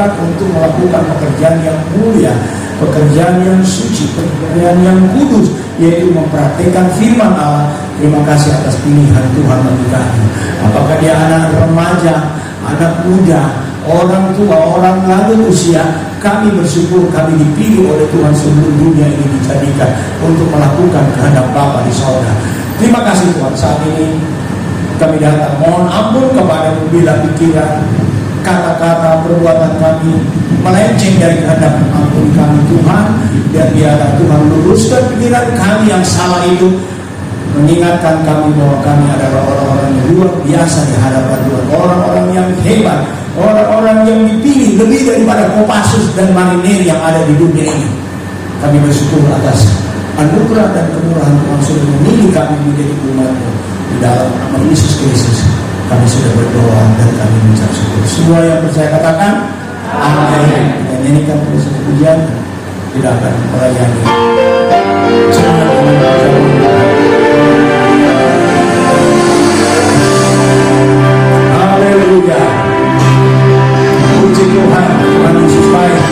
Untuk melakukan pekerjaan yang mulia, pekerjaan yang suci, pekerjaan yang kudus, yaitu mempraktikkan firman Allah. Terima kasih atas pilihan Tuhan bagi kami. Apakah dia anak remaja, anak muda, orang tua, orang lanjut usia, kami bersyukur kami dipilih oleh Tuhan sebelum dunia ini dijadikan untuk melakukan kehendak Bapa di sorga. Terima kasih Tuhan. Saat ini kami datang mohon ampun kepada bila pikiran, kata-kata, perbuatan kami melenceng dari kehendak. Ampuni kami Tuhan, dan biarlah Tuhan luruskan pikiran kami yang salah itu, mengingatkan kami bahwa kami adalah orang-orang yang luar biasa di hadapan Tuhan, orang-orang yang hebat, orang-orang yang dipilih lebih daripada Kopassus dan Marinir yang ada di dunia ini. Kami bersyukur atas anugerah dan kemurahan Tuhan sudah memilih kami menjadi umat-Mu. Di dalam nama Yesus Kristus kami sudah berdoa dan kami mengucap syukur. Semua yang percaya katakan amin. Kita nyanyikan terus pujian, tidak akan melayani. Semangat haleluya. Puji Tuhan, Tuhan Yesus baik.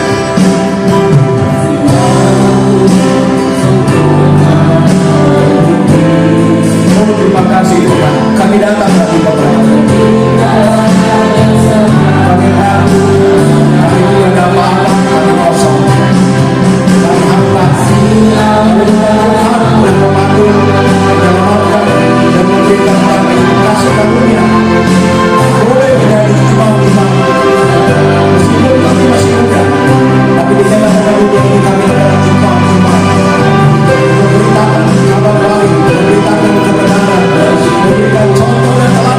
datang lagi Bapak. Kami ragu, kami tidak ada apa-apa, kami kosong. Kami hamba, Tuhan boleh memanggil, menyelamatkan, dan memberikan kami kasih karunia. Boleh menjadi imam-imam, meskipun kami masih muda, tapi di tengah dunia ini kami adalah imam-imam. Memberitakan kabar baik, memberitakan kebenaran, memberikan contoh dan teladan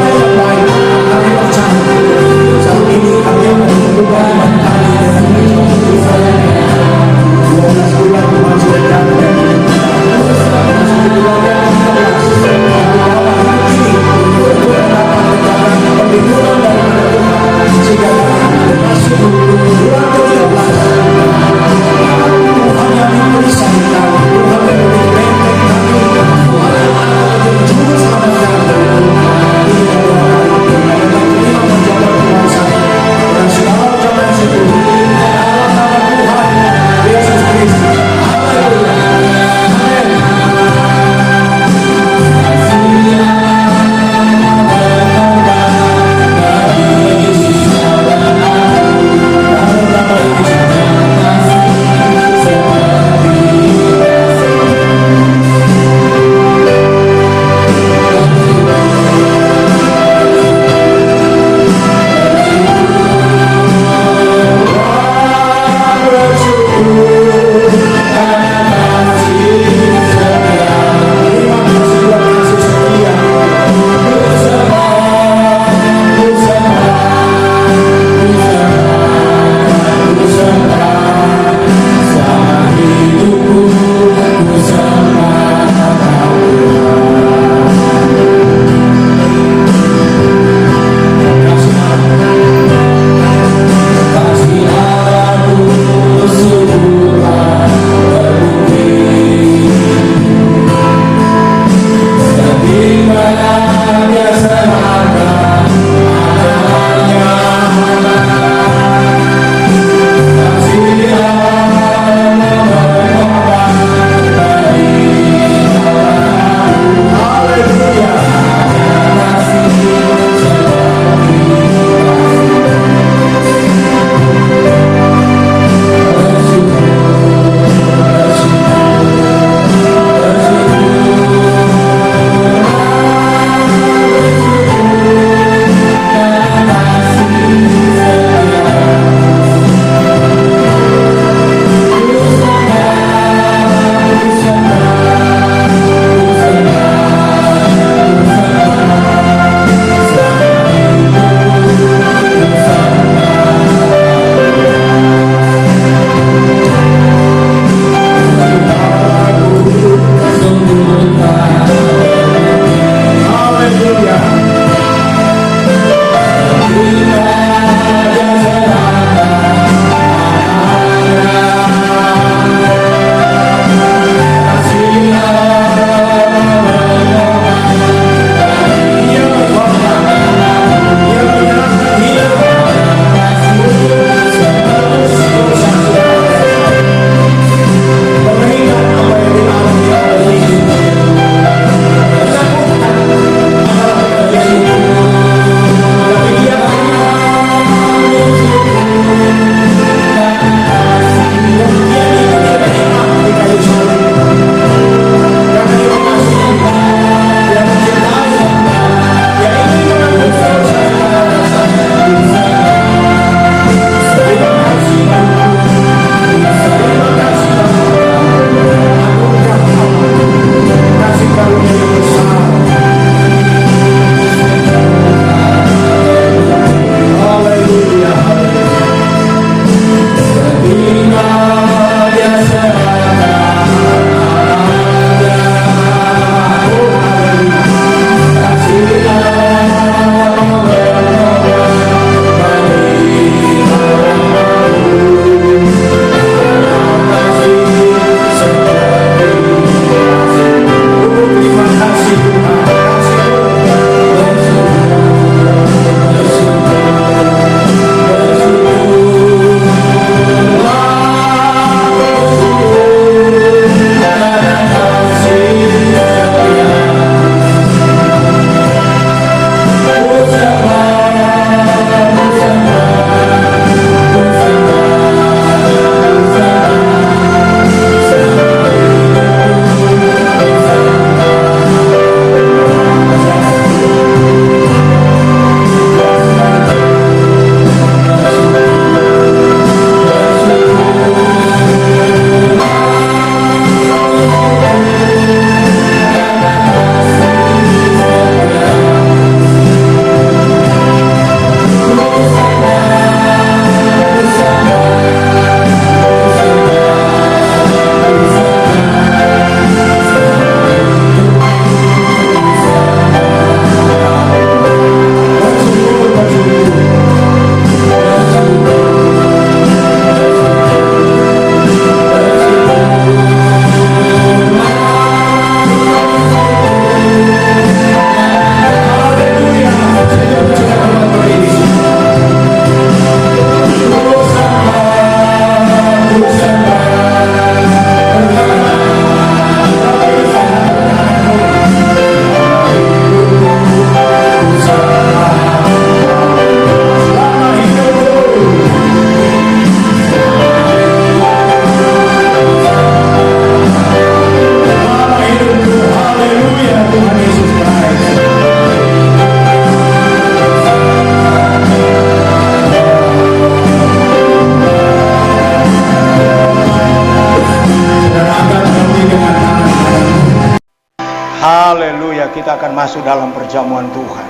akan masuk dalam perjamuan Tuhan.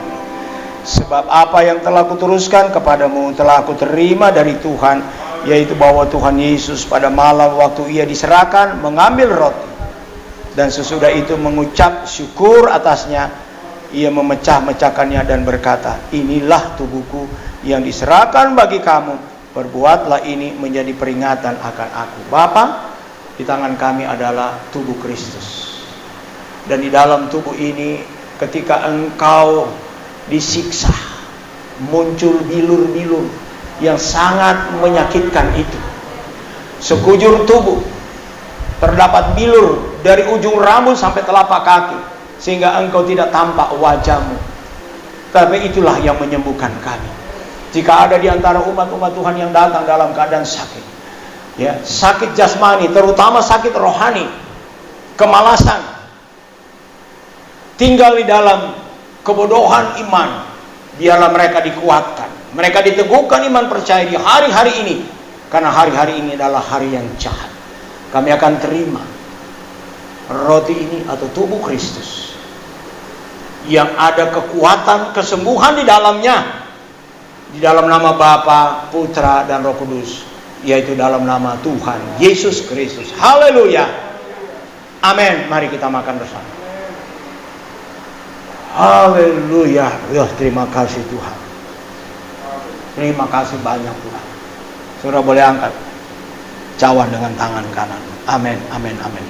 Sebab apa yang telah kuteruskan kepadamu telah aku terima dari Tuhan, yaitu bahwa Tuhan Yesus pada malam waktu ia diserahkan mengambil roti, dan sesudah itu mengucap syukur atasnya, ia memecah-mecahkannya dan berkata, inilah tubuhku yang diserahkan bagi kamu, perbuatlah ini menjadi peringatan akan aku. Bapa, di tangan kami adalah tubuh Kristus, dan di dalam tubuh ini ketika engkau disiksa, muncul bilur-bilur yang sangat menyakitkan itu. Sekujur tubuh terdapat bilur dari ujung rambut sampai telapak kaki, sehingga engkau tidak tampak wajahmu. Tapi itulah yang menyembuhkan kami. Jika ada di antara umat-umat Tuhan yang datang dalam keadaan sakit, ya, sakit jasmani, terutama sakit rohani, kemalasan, tinggal di dalam kebodohan iman, biarlah mereka dikuatkan, mereka diteguhkan iman percaya di hari-hari ini, karena hari-hari ini adalah hari yang jahat. Kami akan terima roti ini atau tubuh Kristus yang ada kekuatan kesembuhan di dalamnya, di dalam nama Bapa, Putra, dan Roh Kudus, yaitu dalam nama Tuhan Yesus Kristus. Haleluya, amin. Mari kita makan bersama. Haleluya. Terima kasih Tuhan. Terima kasih banyak Tuhan. Saudara boleh angkat cawan dengan tangan kanan. Amin, amin, amin.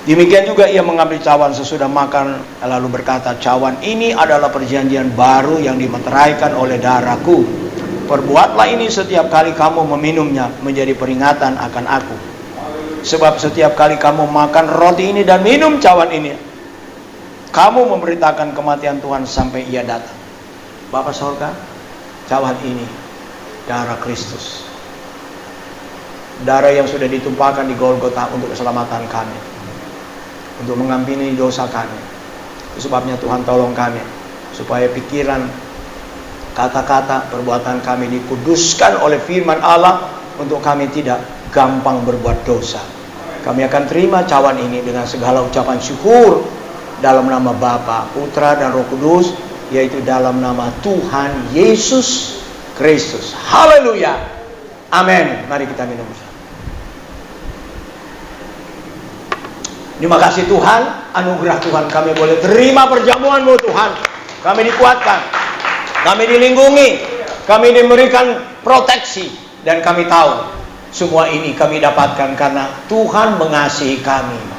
Demikian juga ia mengambil cawan sesudah makan, lalu berkata, cawan ini adalah perjanjian baru yang dimeteraikan oleh darahku. Perbuatlah ini setiap kali kamu meminumnya menjadi peringatan akan aku. Sebab setiap kali kamu makan roti ini dan minum cawan ini, kamu memberitakan kematian Tuhan sampai ia datang. Bapa sorga, cawan ini darah Kristus, darah yang sudah ditumpahkan di Golgota untuk keselamatan kami, untuk mengampuni dosa kami. Sebabnya Tuhan tolong kami supaya pikiran, kata-kata, perbuatan kami dikuduskan oleh firman Allah, untuk kami tidak gampang berbuat dosa. Kami akan terima cawan ini dengan segala ucapan syukur dalam nama Bapa, Putra, dan Roh Kudus, yaitu dalam nama Tuhan Yesus Kristus. Haleluya, amin. Mari kita minum bersama. Terima kasih Tuhan, anugerah Tuhan kami boleh terima perjamuan-Mu Tuhan. Kami dikuatkan, kami dilindungi, kami diberikan proteksi, dan kami tahu semua ini kami dapatkan karena Tuhan mengasihi kami.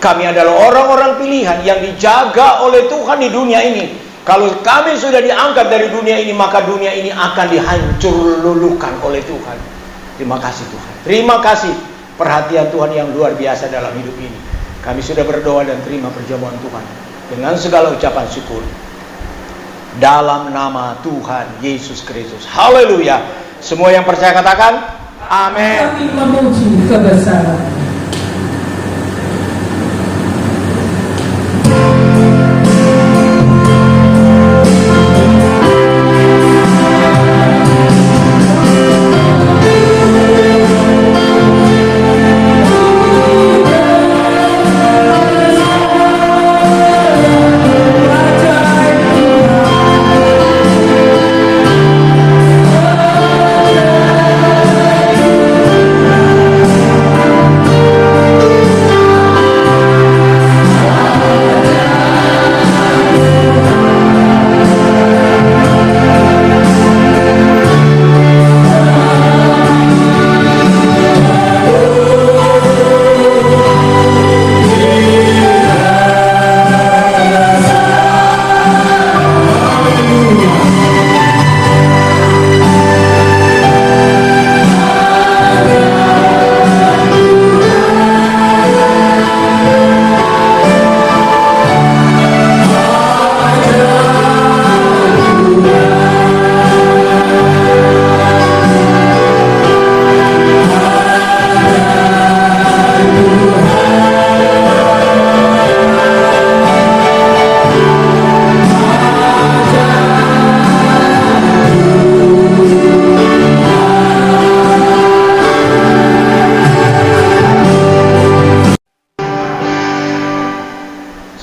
Kami adalah orang-orang pilihan yang dijaga oleh Tuhan di dunia ini. Kalau kami sudah diangkat dari dunia ini, maka dunia ini akan dihancur luluhkan oleh Tuhan. Terima kasih Tuhan. Terima kasih perhatian Tuhan yang luar biasa dalam hidup ini. Kami sudah berdoa dan terima perjamuan Tuhan dengan segala ucapan syukur dalam nama Tuhan Yesus Kristus. Haleluya. Semua yang percaya katakan amin. Kami memuji kebesaran.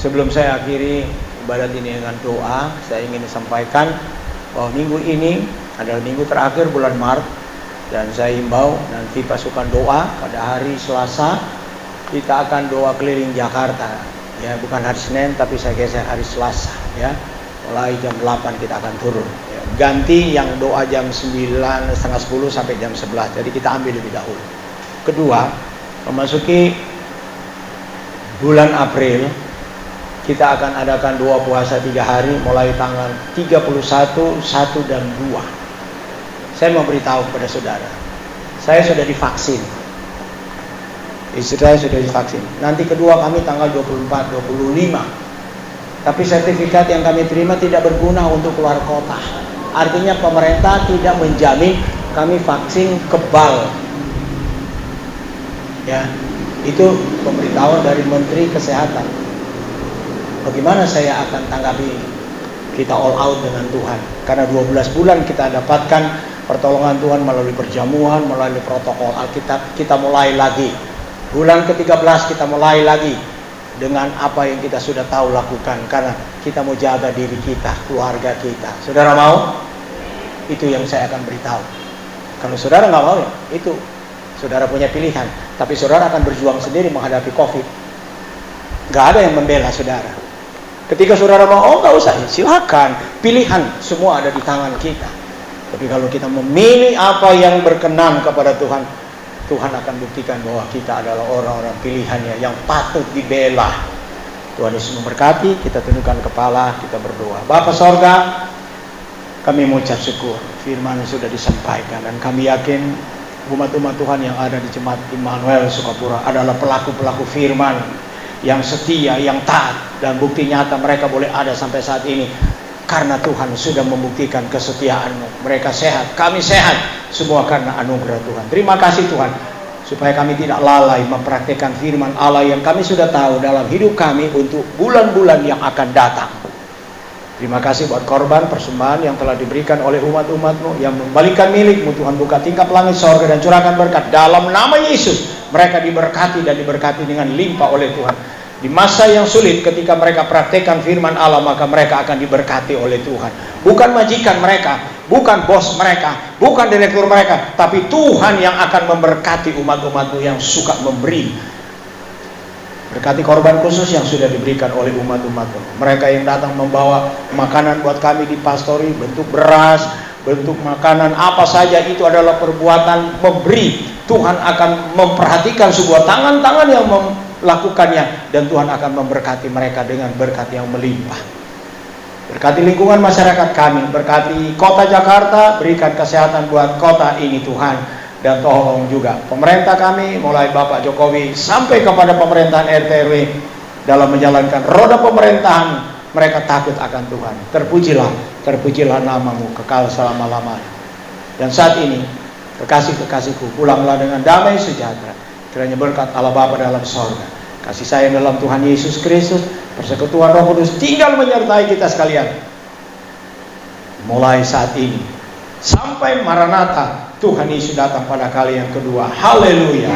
Sebelum saya akhiri, ibadat ini dengan doa. Saya ingin sampaikan bahwa minggu ini adalah minggu terakhir bulan Maret, dan saya himbau nanti pasukan doa pada hari Selasa kita akan doa keliling Jakarta. Ya, bukan hari Senin tapi saya geser hari Selasa ya. Mulai jam 8 kita akan turun. Ya, ganti yang doa jam 9, setengah 10 sampai jam 11. Jadi kita ambil lebih dahulu. Kedua, memasuki bulan April kita akan adakan doa puasa 3 hari mulai tanggal 31, 1 dan 2. Saya mau beritahu kepada saudara, saya sudah divaksin. Istri saya sudah divaksin. Nanti kedua kami tanggal 24, 25. Tapi sertifikat yang kami terima tidak berguna untuk keluar kota. Artinya pemerintah tidak menjamin kami vaksin kebal. Ya, itu pemberitahuan dari Menteri Kesehatan. Bagaimana saya akan tanggapi? Kita all out dengan Tuhan. Karena 12 bulan kita dapatkan pertolongan Tuhan melalui perjamuan, melalui protokol Alkitab. Kita mulai lagi. Bulan ke-13 kita mulai lagi dengan apa yang kita sudah tahu lakukan. Karena kita mau jaga diri kita, keluarga kita. Saudara mau? Itu yang saya akan beritahu. Kalau saudara nggak mau, ya itu saudara punya pilihan. Tapi saudara akan berjuang sendiri menghadapi COVID. Nggak ada yang membela saudara. Ketika saudara mau, oh nggak usah, silakan. Pilihan semua ada di tangan kita. Tapi kalau kita memilih apa yang berkenan kepada Tuhan, Tuhan akan buktikan bahwa kita adalah orang-orang pilihannya yang patut dibela. Tuhan Yesus memberkati. Kita tundukkan kepala, kita berdoa. Bapa sorga, kami mengucap syukur firman yang sudah disampaikan, dan kami yakin umat-umat Tuhan yang ada di Jemaat Immanuel Sukapura adalah pelaku-pelaku firman yang setia, yang taat, dan bukti nyata mereka boleh ada sampai saat ini karena Tuhan sudah membuktikan kesetiaan-Mu. Mereka sehat, kami sehat, semua karena anugerah Tuhan. Terima kasih Tuhan, supaya kami tidak lalai mempraktikkan firman Allah yang kami sudah tahu dalam hidup kami untuk bulan-bulan yang akan datang. Terima kasih buat korban persembahan yang telah diberikan oleh umat-umat-Mu yang membalikan milik-Mu. Tuhan buka tingkap langit sorga dan curahkan berkat dalam nama Yesus. Mereka diberkati dan diberkati dengan limpah oleh Tuhan. Di masa yang sulit ketika mereka praktekkan firman Allah, maka mereka akan diberkati oleh Tuhan. Bukan majikan mereka, bukan bos mereka, bukan direktur mereka, tapi Tuhan yang akan memberkati umat-umat-Mu yang suka memberi. Berkati korban khusus yang sudah diberikan oleh umat-umat-Mu. Mereka yang datang membawa makanan buat kami di pastori, bentuk beras, bentuk makanan apa saja, itu adalah perbuatan memberi. Tuhan akan memperhatikan sebuah tangan-tangan yang melakukannya, dan Tuhan akan memberkati mereka dengan berkat yang melimpah. Berkati lingkungan masyarakat kami, berkati kota Jakarta, berikan kesehatan buat kota ini Tuhan, dan tolong juga pemerintah kami mulai Bapak Jokowi sampai kepada pemerintahan RT/RW dalam menjalankan roda pemerintahan. Mereka takut akan Tuhan. Terpujilah nama-Mu kekal selama-lamanya. Dan saat ini, kekasih-kekasihku, pulanglah dengan damai sejahtera. Kiranya berkat Allah Bapa dalam sorga, kasih sayang dalam Tuhan Yesus Kristus, persekutuan Roh Kudus tinggal menyertai kita sekalian. Mulai saat ini sampai Maranatha, Tuhan Yesus datang pada kali yang kedua. Haleluya.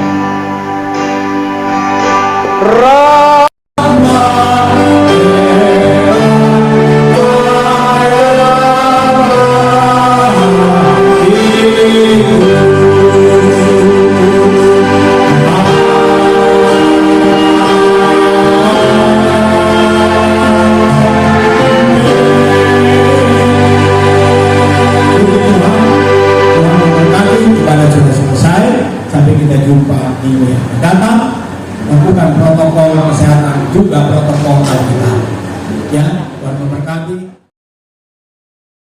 Minggu yang akan datang, lakukan protokol kesehatan juga protokol Alkitab. Ya, Tuhan memberkati.